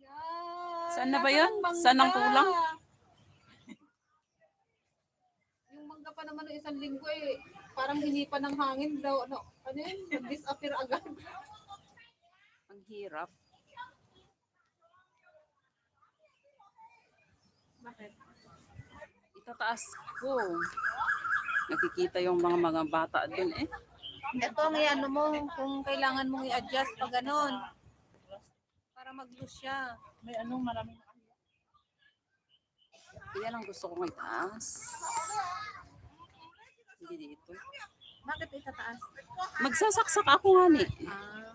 Yan. Saan na ba yun? Nasaan Saan ang mangga? kulang? Yung mangga pa naman ng isang linggo eh, parang hinipan ng hangin daw. Ano yun? Nag-disappear agad. Ang hirap. Bakit? Itataas ko. Nakikita yung mga bata dun eh. Ito ang ano mo, kung kailangan mong i-adjust pag ganun. Para mag-loose siya. May anong maraming Yan ang gusto kong itaas. Hindi dito. Bakit itataas? Magsasaksak ako nga ni. Ah,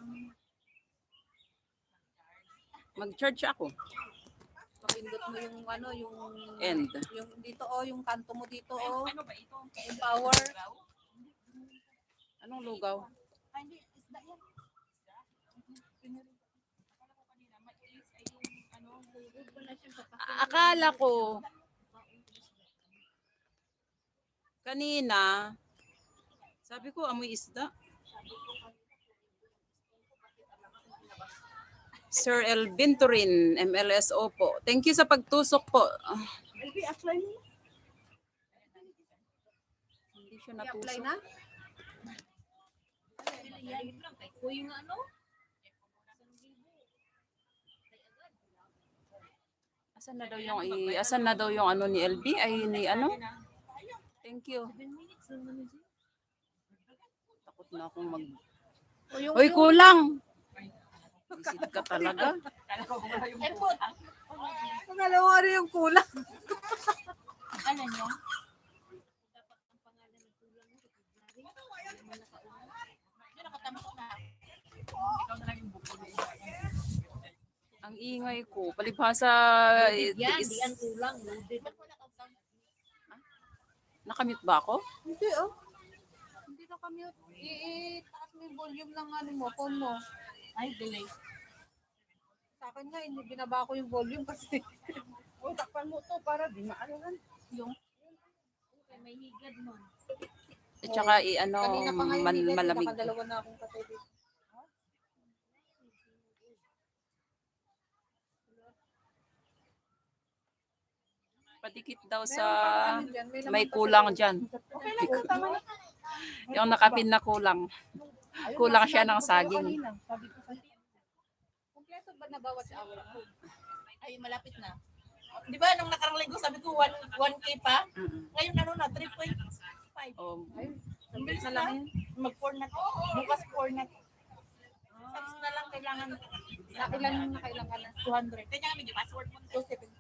Mag-charge ako. mapindot mo yung ano, yung End. yung dito yung kanto mo dito Ano ba ito? yung power. Anong lugaw? Ay, hindi. Isda yan. Akala ko kanina Sabi ko, amoy isda. Sir Elvin Turin, MLSO po. Thank you sa pagtusok po. LB, apply mo. Hindi siya I-apply natusok. na? Yan lang kay kuya nga ano. Asan na daw yung ano ni LB? Ay, ni ano? Thank you. 7 minutes naman yun. Takot na akong mag... O yung, Uy, kulang! Visit ka talaga. Airport. Pangalawa rin yung kulang. Ano nyo? Dapat ang pangalan ng kulang mo. Yun, nakatamsok na. Ikaw na lang yung buko. Ang ingay ko. Palibhasa... Yan, di ang kulang. Loaded. Ba't wala kang sound? Nakamute ba ako? Hindi oh. Hindi na kami. Itaas mo yung volume ng ano mo, phone mo. Ay, delay. Sa akin nga, hindi binaba ko yung volume kasi. O, takpan mo to para di maalalan. Yung okay, may higad mo. At saka, ano, Kanina pa nga yung hindi, malamig. nakadalawa na akong katabi. Padikit daw Meron sa... pang ano dyan, laman May pa sa kulang loob. dyan. Okay lang, kung tama na. Yung nakapin na kulang. Ayun, Kulang siya sinabi ng ko sa'yo saging. kanina. Sabi ko sa'yo. Kompleto ba na bawat hour? Ay, malapit na. Di ba, nung nakarang linggo, sabi ko 1K pa. Ngayon, ano na, 3.5. Oh, Ang bilis Na na lang lang. Mag-4 na. Bukas 4 na. Subs na lang kailangan. Nakailan ka na? 200. Kanya kami, di password mo. 270.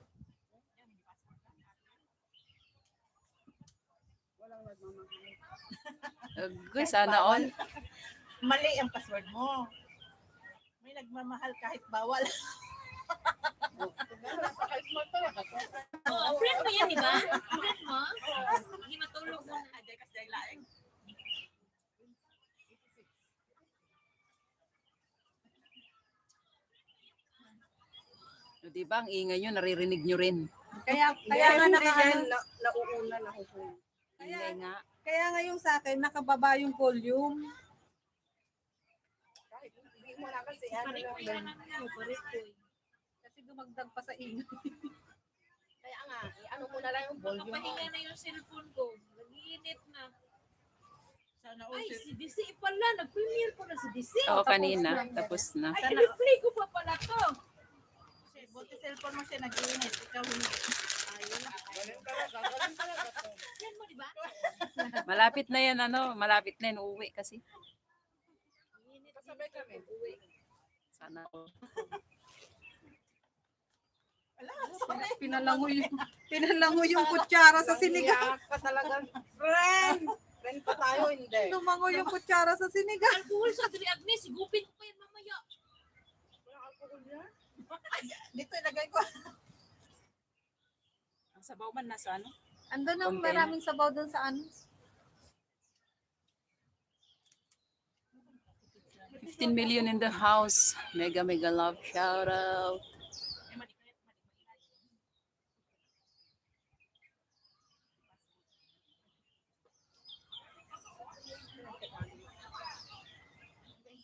Guys, sana all. Mali ang password mo. May nagmamahal kahit bawal. Oh, friend mo yan, di ba? Friend mo? Hindi matulog mo. Aday kas day laeng. Di ba, ang ingay nyo, naririnig nyo rin. Kaya nga nakaano. Nauuna na ako. Ingay nga. Kaya nga yung sa akin, nakababa yung volume. Kahit hindi mo na kasi ano Parik ko lang. yan, ano, parik ko. Kasi dumagdag pa sa ingay. Kaya nga, ano mo na lang yung volume mo. Nakapahinga na yung cellphone ko. Nag-iinit na. Sana Ay, all si DC pala. Nag-premiere ko na si DC. Oo, kanina. Tapos na. Ay, i-replay ko pa pala to. buti cellphone mo siya nag-iinit. Ikaw hindi. Ganun talaga, ganun talaga to. Yan mo, di ba? Malapit na yan, ano. Malapit na yan, uuwi kasi. Kasabay kami, uwi. Sana all. Pinalangoy yung kutsara sa sinigang. Iyak ka talaga. Friend! Friend pa tayo, hindi. Lumangoy yung kutsara sa sinigang. Alcohol sa Dri Agnes. Sigupin ko pa yan mamaya. Walang alcohol yan. Dito ilagay ko. Ang sabaw man nasa ano? Andun ang Container. maraming sabaw dun sa ano. 15 million in the house. Mega, mega love. Shout out.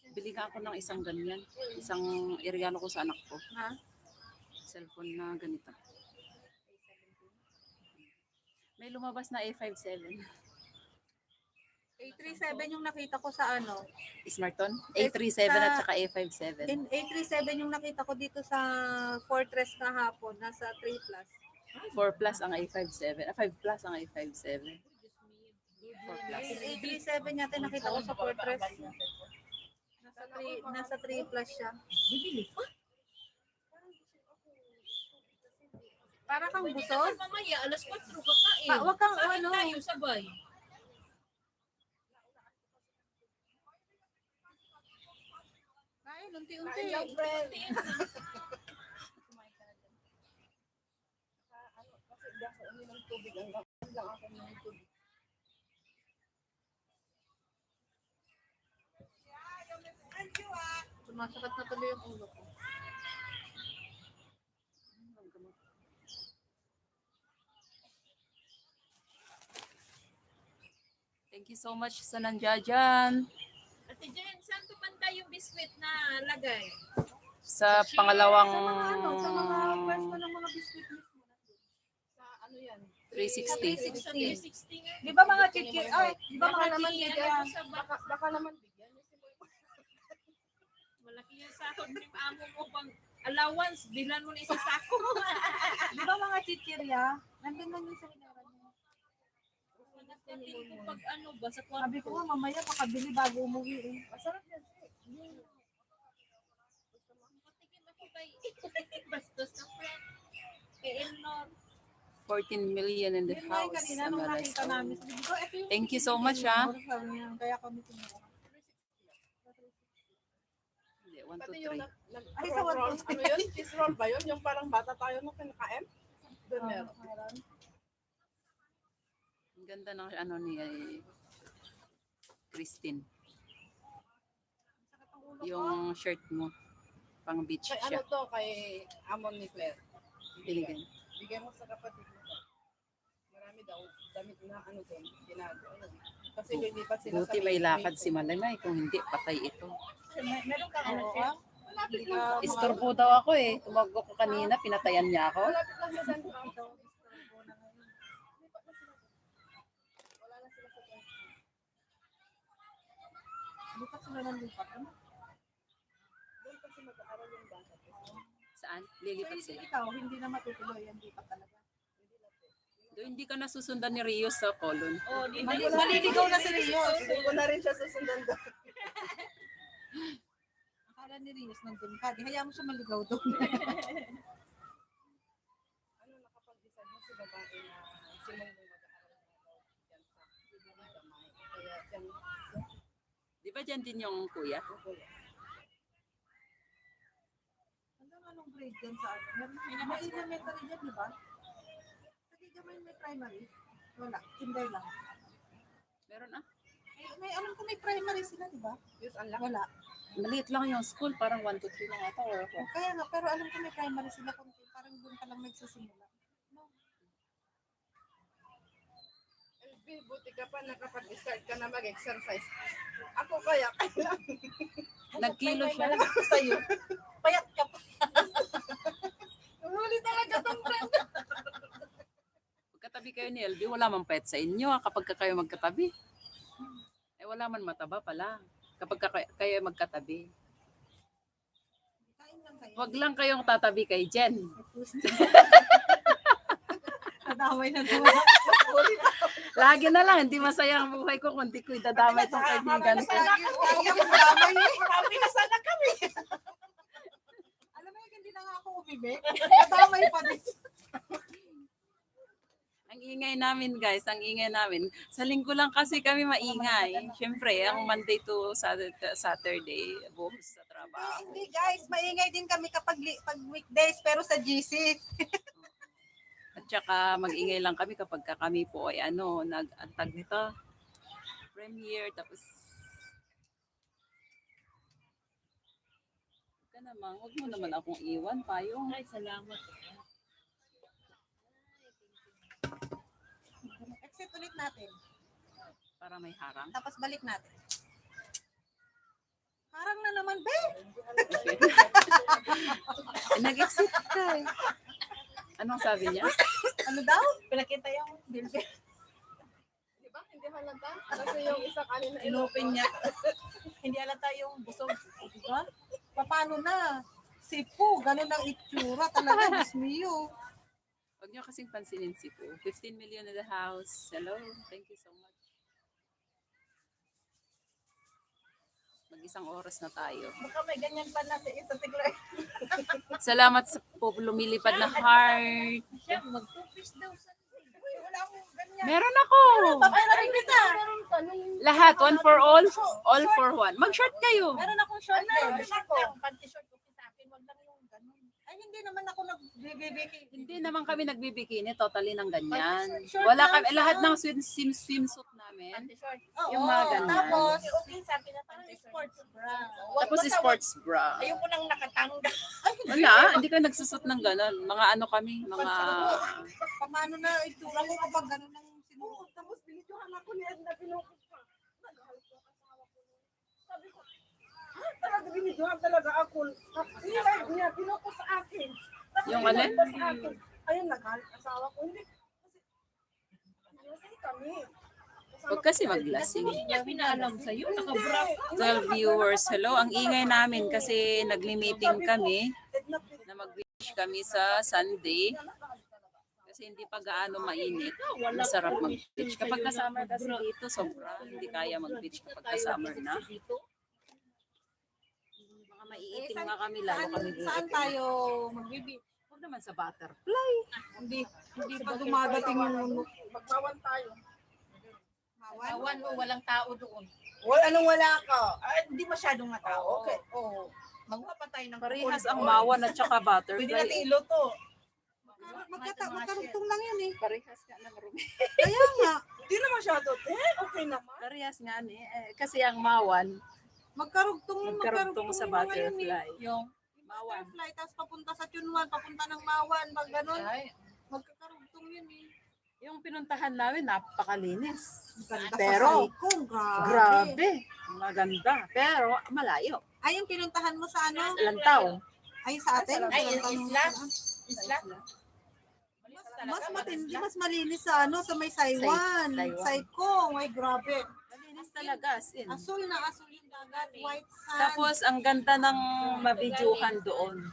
Bili ka ako ng isang ganyan. Isang iregalo ko sa anak ko. Ha? Cellphone na ganito. May lumabas na A57. A37 yung nakita ko sa ano. Smartphone? A37 at saka A57. A37 yung nakita ko dito sa Fortress kahapon. Nasa 3 plus. 4 plus ang A57. 5 plus ang A57. 4 plus. A37 yata nakita ko sa Fortress. Nasa 3 plus siya. Bibili pa. Para kang Pwede busog. naman mamaya. Alas 4 kakain. Wag kang Kain ano. tayo sabay. Kain, unti-unti. Kain lang, friend. Kasi hindi ako uminom tubig. Ang lang ako uminom tubig. Sumasakit na tuloy yung ulo ko. Thank you so much sa nandiyan dyan. Ate Jen, saan ko banda yung biscuit na lagay? Sa pangalawang Sa mga ano, sa mga pwesto ng mga biscuit mismo. Sa ano yan? 360. Sa 360 nga. Di ba mga chichir? Ay, di ba mga naman Malaki bigyan? yan sa Baka naman bigyan. malaki yung sahod ng amo mo pang allowance, bilan mo na isa sako. Di ba mga chichirya? Nandun lang yung sa hinaran niya. Nagtatin ko pag ano ba sa Sabi kwarto. ko nga, mamaya makabili bago umuwi eh. Masarap yan. Patikim ako kay Bastos na friend. Kay Elnor. 14 million in the Yun nga yung house. kanina nung nakita namin. Sabi ko, ito yung Thank you so much, ha? Sabi niya, kaya kami kumuha. Hindi, 1, Pati 2, yung 3. Ay, sa roll, one, two, ano yun? Cheese roll ba yun? Yung parang bata tayo nung kinakain? Doon meron. Ang ganda ng ano ni Christine. Yung shirt mo. Pang beach Kay ano siya. to? Kay Amon ni Claire. Binigyan. Bigyan mo sa kapatid mo. Marami daw damit na ano doon. Ginagawa. Kasi lilipat sila Buti may lakad si Malamay. Kung hindi, patay ito. Meron kang ano Oo, siya? ah. Malapit lang. Istorbo daw ako eh. Tumawag ako kanina, pinatayan niya ako. Malapit lang sa Central. Wala na sila sa Central. Lipat sila ng lipat. Ano? Doon kasi mag-aaral yung bata. Saan? So, Lilipat hindi sila. ikaw, hindi na matutuloy yan lipat talaga. Doon hindi ka nasusundan ni Rio sa Colon. Oh, di ba Maliligaw na si Rios. Hindi ko na rin siya susundan doon. Akala ni Rios nandun ka. Di hayaan mo siya maligaw doon. Ano nakapag-isa niya si babae na si Munggo mag-aaral na daw yan sa Gamay. Kaya yan. Di ba dyan din yung kuya? Hanggang anong grade dyan sa ano? May elementary dyan, di ba? Sa Gigamay may primary. Wala, kinder lang. Meron ah. May alam ko may primary sila, di ba? Yes, ang laki. Wala. Maliit lang yung school. Parang 1, 2, 3 lang ata. Or ako. Kaya nga, pero alam ko may primary sila kung parang doon pa lang nagsisimula. No. LB, buti ka pa nakapag-start ka na mag-exercise. Ako kaya kailangan. Nagkilo siya. May ako sa'yo. Payat ka pa. Huli talaga tong friend. Pagkatabi kayo ni LB, wala man pet sa inyo kapag kayo magkatabi. Eh wala man mataba pala kapag kayo magkatabi. Kain lang kayo. Wag lang kayong tatabi kay Jen. Nadamay na doon. Lagi na lang, hindi masaya ang buhay ko kung di ko idadamay itong kaibigan ko. Lagi akong damay eh. Happy na sana kami. Alam mo yung hindi na nga ako umibig. Nadamay pa din. Ang ingay namin guys, ang ingay namin. Sa linggo lang kasi kami maingay. Siyempre, ang Monday to Saturday, buhos sa trabaho. Hindi guys, maingay din kami kapag pag weekdays pero sa GC. At saka mag-ingay lang kami kapag kami po ay nag-antag nito. Premiere, tapos huwag mo naman akong iwan, payong. Ay, salamat. Exit ulit natin. Para may harang. Tapos balik natin. Harang na naman, be! Nag-exit ka eh. Anong sabi niya? Ano daw? Pinakita yung billboard. Di ba? Hindi halata. Kasi yung isa kanina Inopen niya. Hindi alata yung busog. Diba? Paano na? Sipo, ganun ang itsura. Talaga, Diyos mio. Huwag niyo kasing pansinin si Po. 15 million in the house. Hello, thank you so much. Mag-isang oras na tayo. Baka may ganyan pa na sa isa siguro. Salamat sa po lumilipad na heart. Siya, mag-2-piece daw sa Uy, wala akong ganyan. Meron ako. Papairarin kita. meron ka nung Lahat, one for all for one. Mag-short kayo. Meron akong short Meron din. din ako. Panty-short ko sa akin. Wag lang yung ganun. Ay, hindi naman ako nagbibigay. Hindi naman kami nagbibikini, totally ng ganyan. Short Wala lang kami, siya. lahat ng swimsuit namin. anti-short. Oo, Yung mga ganyan. Tapos, Okay, sabi na parang sports bra. Tapos sports bra. Ayoko nang nakatanggal. Wala, hindi ka nagsusot ng ganon. Mga ano kami, mga... Paano na itsura ko kapag ganun ang sinuot. Tapos binituhan ako ni Edna, pinukos pa. binidyohan talaga ako. Nilive niya, pinuko sa akin. Tapos Yung alin? pinuko sa akin. Ayun, nagalit asawa ko. Hindi. Kasi kami. Huwag kasi maglasing. Hindi niya pinaalam sa'yo. Nakabra ka. 12 viewers. Hello, ang ingay namin kasi nagli-meeting kami na mag-wish kami sa Sunday. Kasi hindi pa gaano mainit. Masarap mag-beach. Kapag ka-summer kasi dito, sobra. Hindi kaya mag-beach kapag ka-summer na. Baka maiitim nga kami, lalo kami Saan iitim. tayo magbibig? Huwag naman sa butterfly. Hindi pa dumadating yung Magbawan tayo. mawan. Awan mo, walang tao doon. Anong wala ka? Hindi masyadong matao. Okay. Oo. Magwa pa tayo ng Parehas ang mawan at saka Pwede natin butterfly. iluto. Magkarugtong lang yan eh. Parehas nga na marumi. Kaya nga, Hindi na masyado. Okay naman. Parehas nga ni. Kasi ang mawan, magkarugtong sa yung mga yun eh. butterfly. Yung, Mawan. Butterfly, tapos papunta sa Chunwan, papunta ng Mawan, pag ganun. ay, Magkakarugtong yun eh. Yung pinuntahan namin, napakalinis. Ganda Pero, sa Saikong, grabe. grabe. Maganda. Pero, malayo. Ay, yung pinuntahan mo sa ano? Lantaw. Ay, sa atin? Ay, Sa isla? Lantaw. isla. Mas matindi, mas malinis sa ano, sa may Saiwan. Saiwan. Saikong, ay grabe. Malinis talaga, as in. Asul na asul yung dagat, white sand. Tapos, ang ganda ng mabidyuhan doon.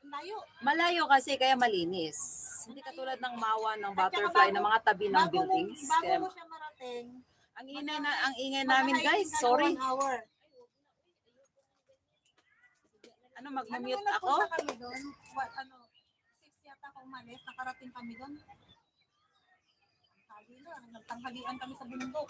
Layo. Malayo kasi, kaya malinis. Hindi katulad ng mawan, ng butterfly, ng mga tabi ng buildings. Bago Kaya, mo siya marating, ang ingay namin, guys. Sorry. 1 hour. Ano, Ano mag-mute nung ako? nagpunta kami doon? Ano, 6 yata ako umalis, nakarating kami doon. Tanghali na, nagtanghalian kami sa bundok.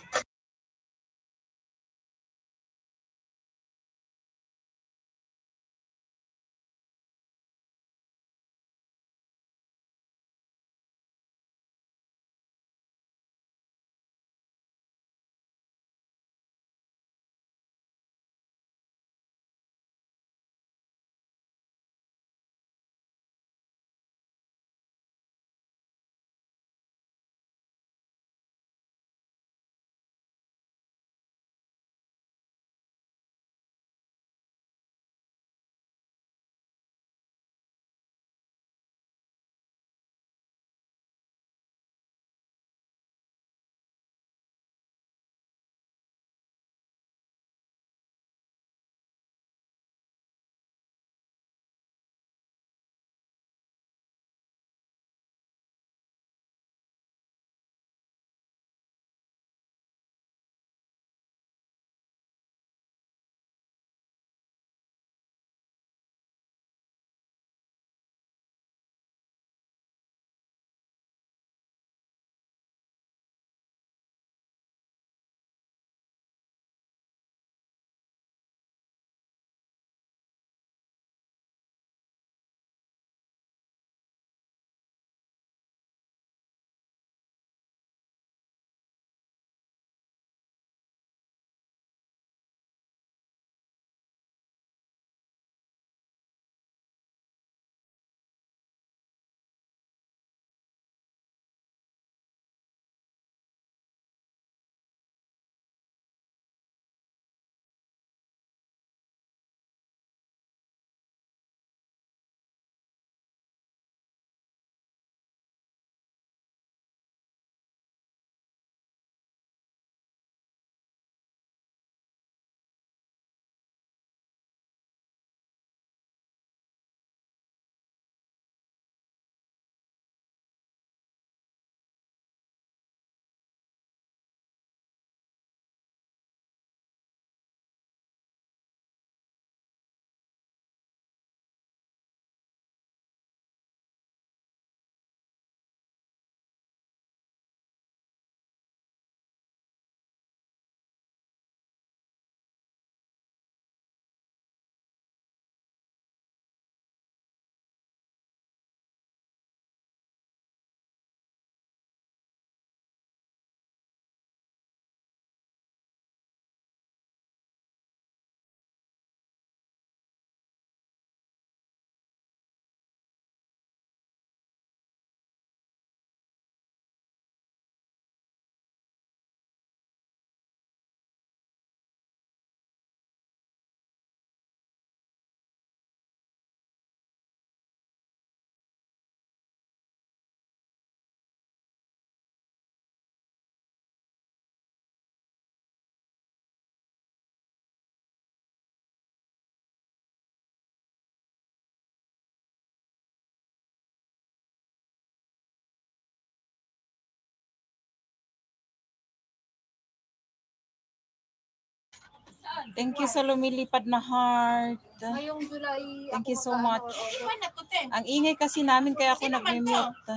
Thank you sa lumilipad na heart. Ngayong July, Thank ako you so mag-ano, much. or August. Iwan na to, te. Ang ingay kasi namin kaya ako Sino man to? nag-mute.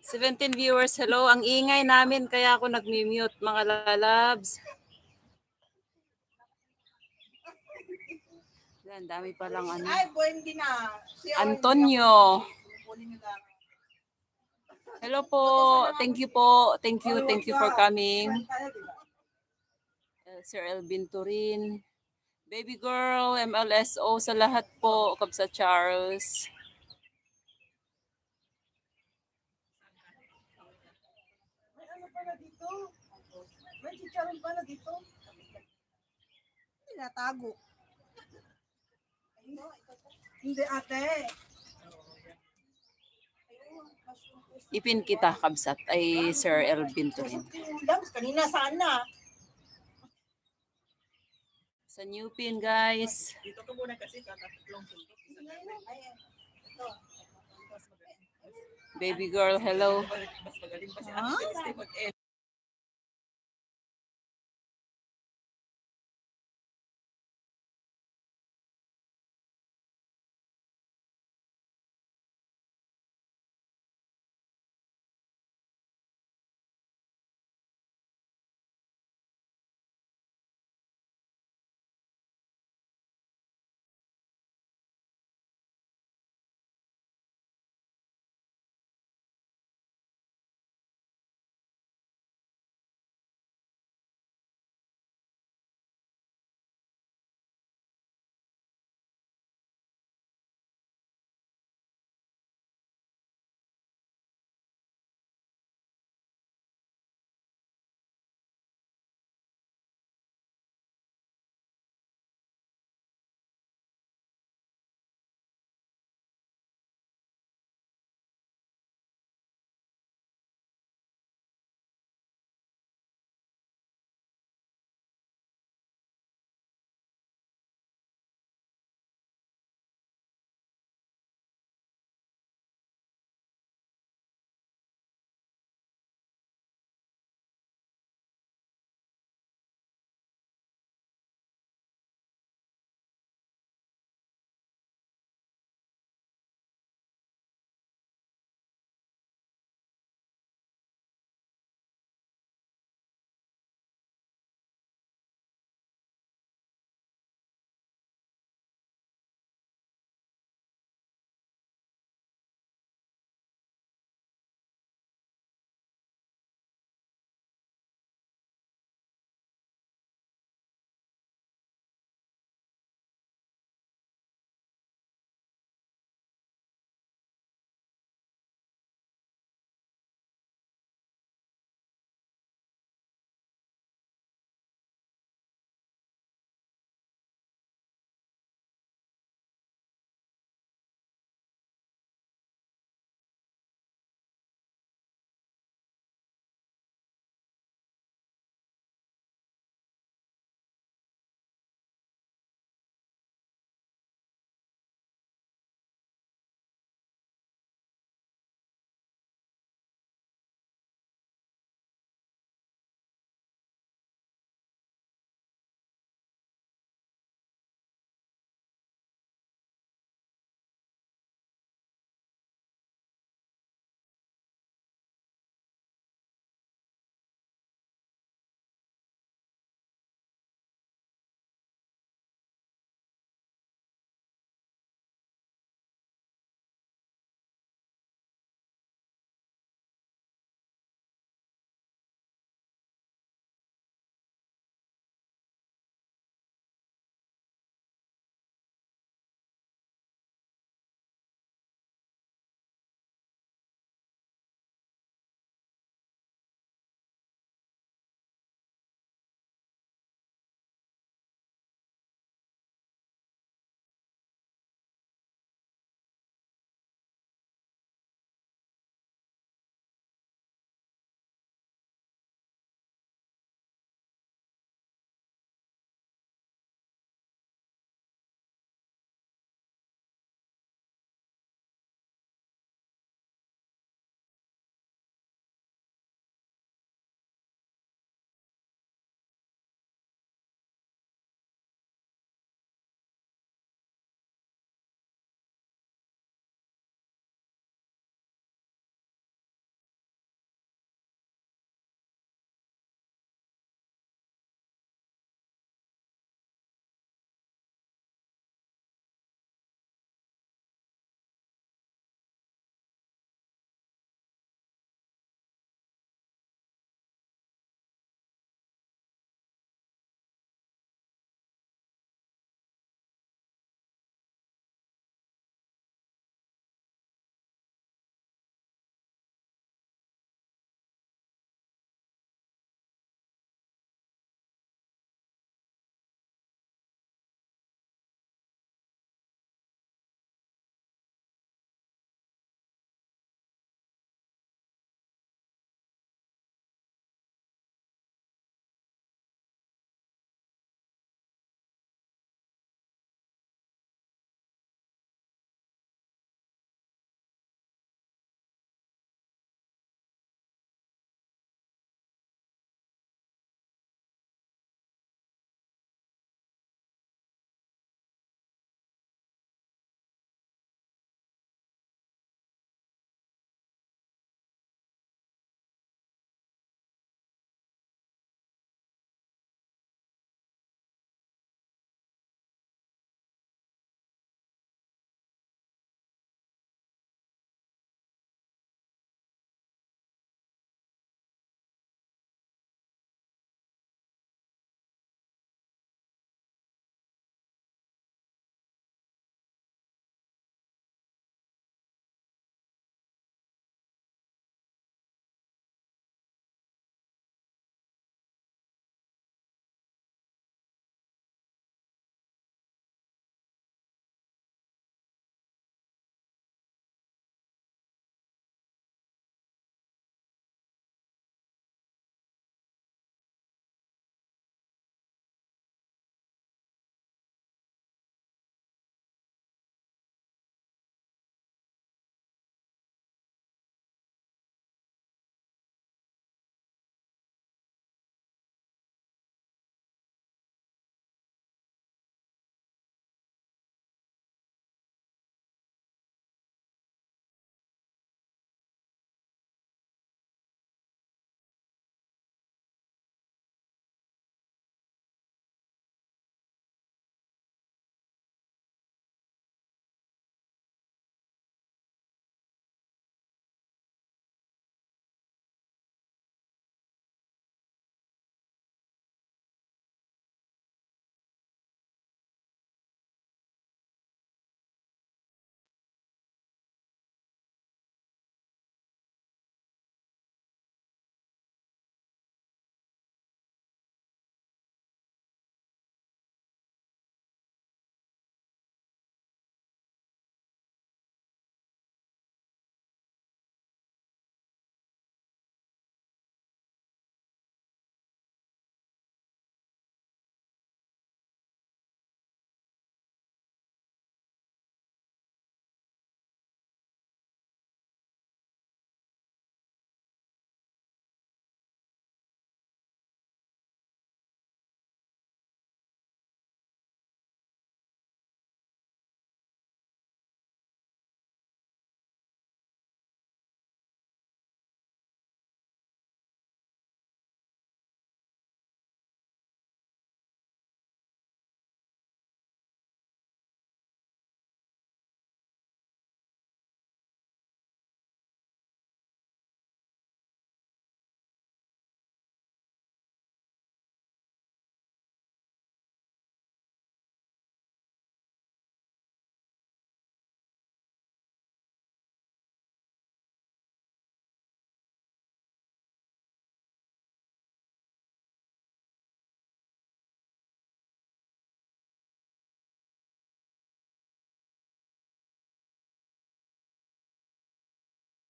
17 viewers, hello. Ang ingay namin kaya ako nag-mute mga lalabs. Yan, dami palang ano. Ay, buwendi na. Si Antonio. Huli nila. Hello po. Thank you po. Thank you for coming. Sir Elvin Turin. Baby girl, MLSO sa lahat po. Kabsa Charles. May ano pala dito? May chicharon pala dito. Tinatago. Hindi ate. Ipin kita, Kabsat. Ay, Sir Elvin Turin. Ulam, kanina sana. Sa new pin, guys. Dito ko muna kasi katatlong sundo. Baby girl, hello. Mas magaling pa si Ate Christy mag-edit.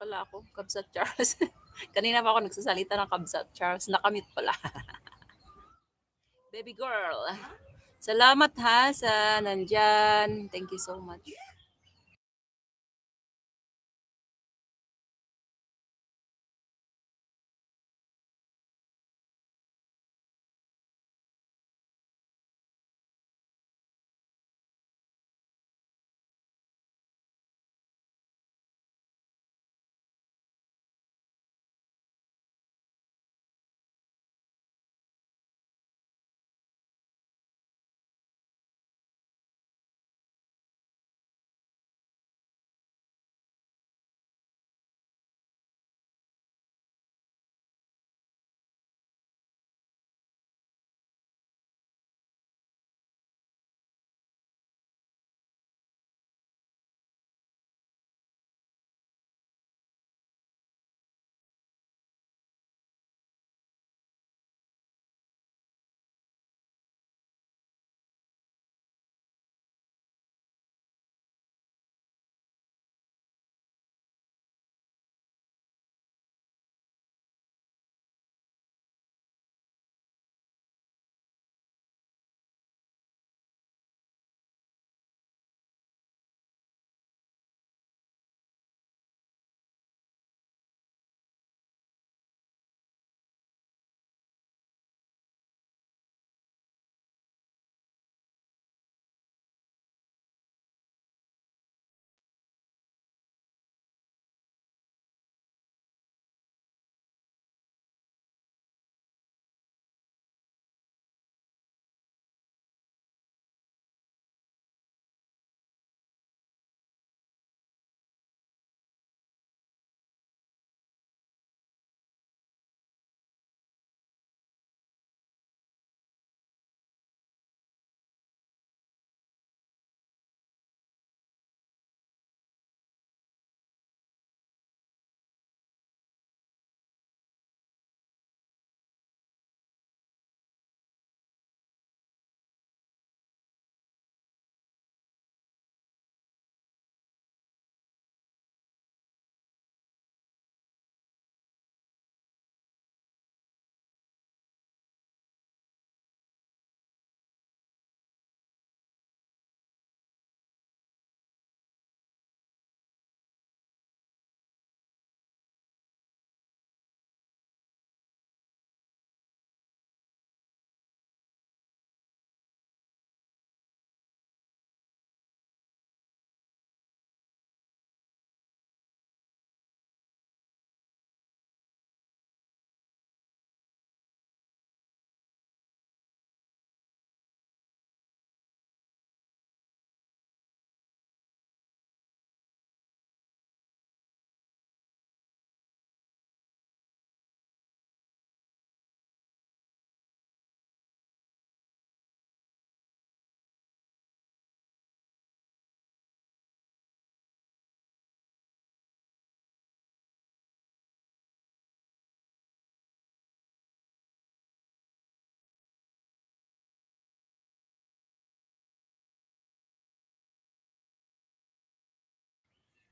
pala ako, Kabsat Charles. Kanina pa ako nagsasalita ng Kabsat Charles. Nakamit pala. Baby girl. Salamat ha sa nandyan. Thank you so much.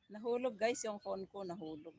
Nahulog guys yung phone ko, nahulog.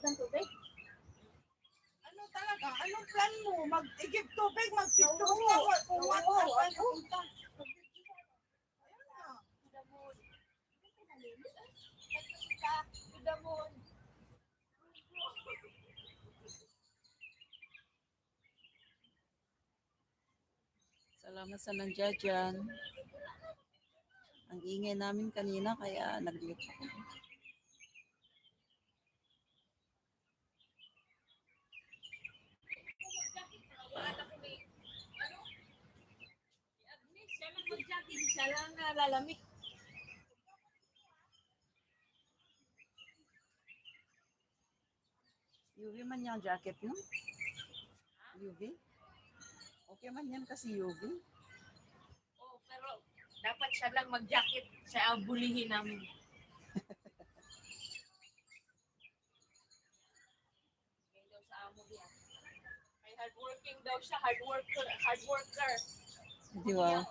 ng tubig? Ano talaga? Anong plan mo? Mag-igib tubig, mag-picture ka, Oo, kuwat oo, ka, oo. paano punta? Ayun na. Salamat sa nandiyan dyan. Ang ingay namin kanina kaya nag-mute ako. Siya lang mag-jogging, siya lang lalamig. UV man yung jacket no? UV? Okay man yan kasi UV. Oh, pero dapat siya lang mag-jacket. Siya ang bulihin namin. Ngayon daw sa amo niya. Ay hardworking daw siya, hard worker. Di ba?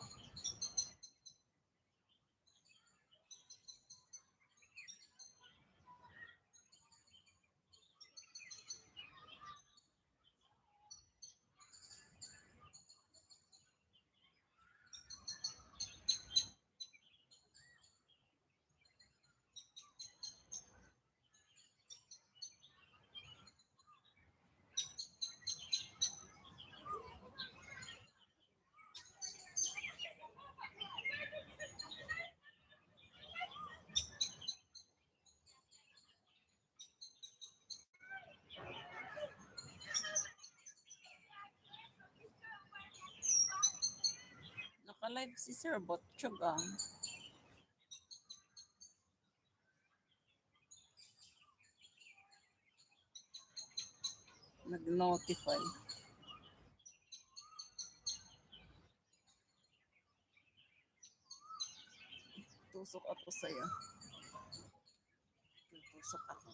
Naka-live si Sir Botchog ah. Nag-notify. Tusok ako sa'yo. Tusok ako.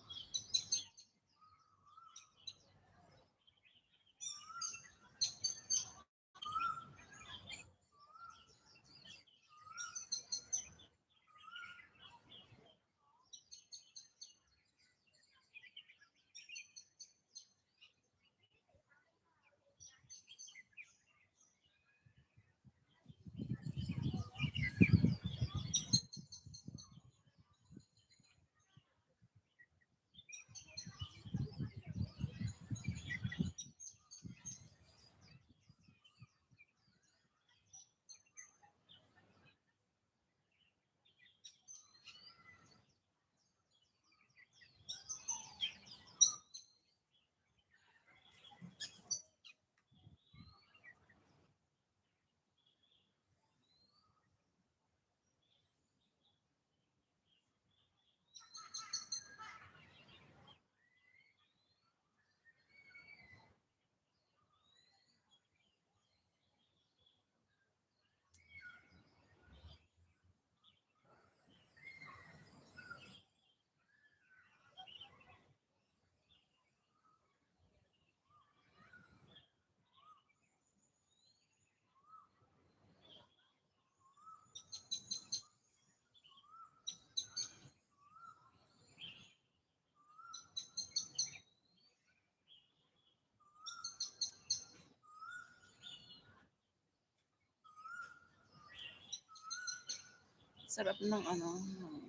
Sarap ng ano,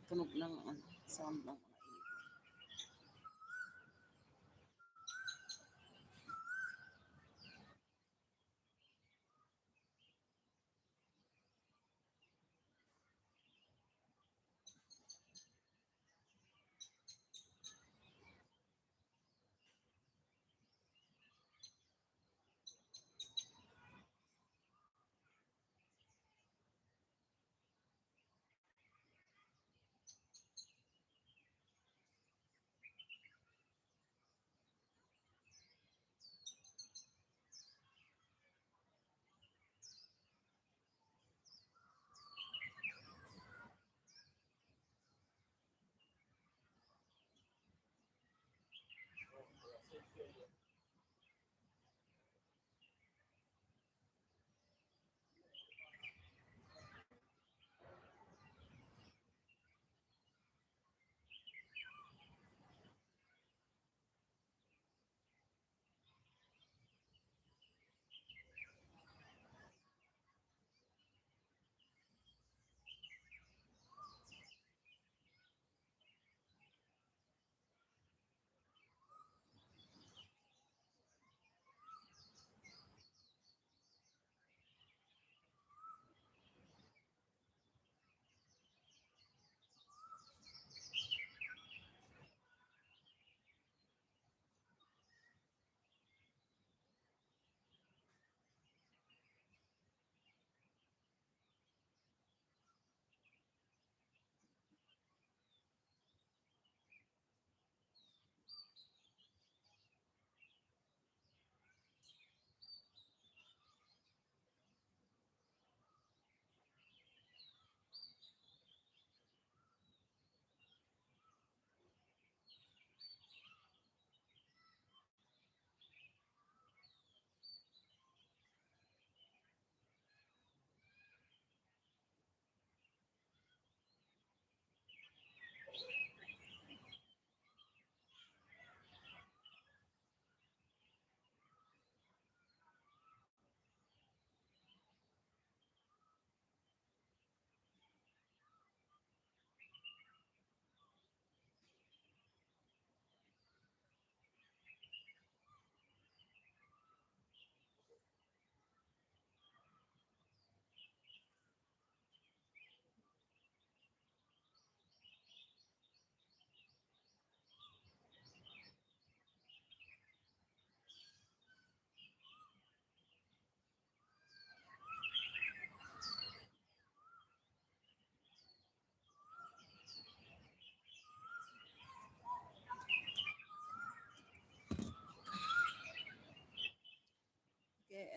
tunog ng ano, sound ng mga ibon.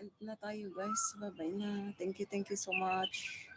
mag-end na tayo guys. Bye-bye na. Thank you so much.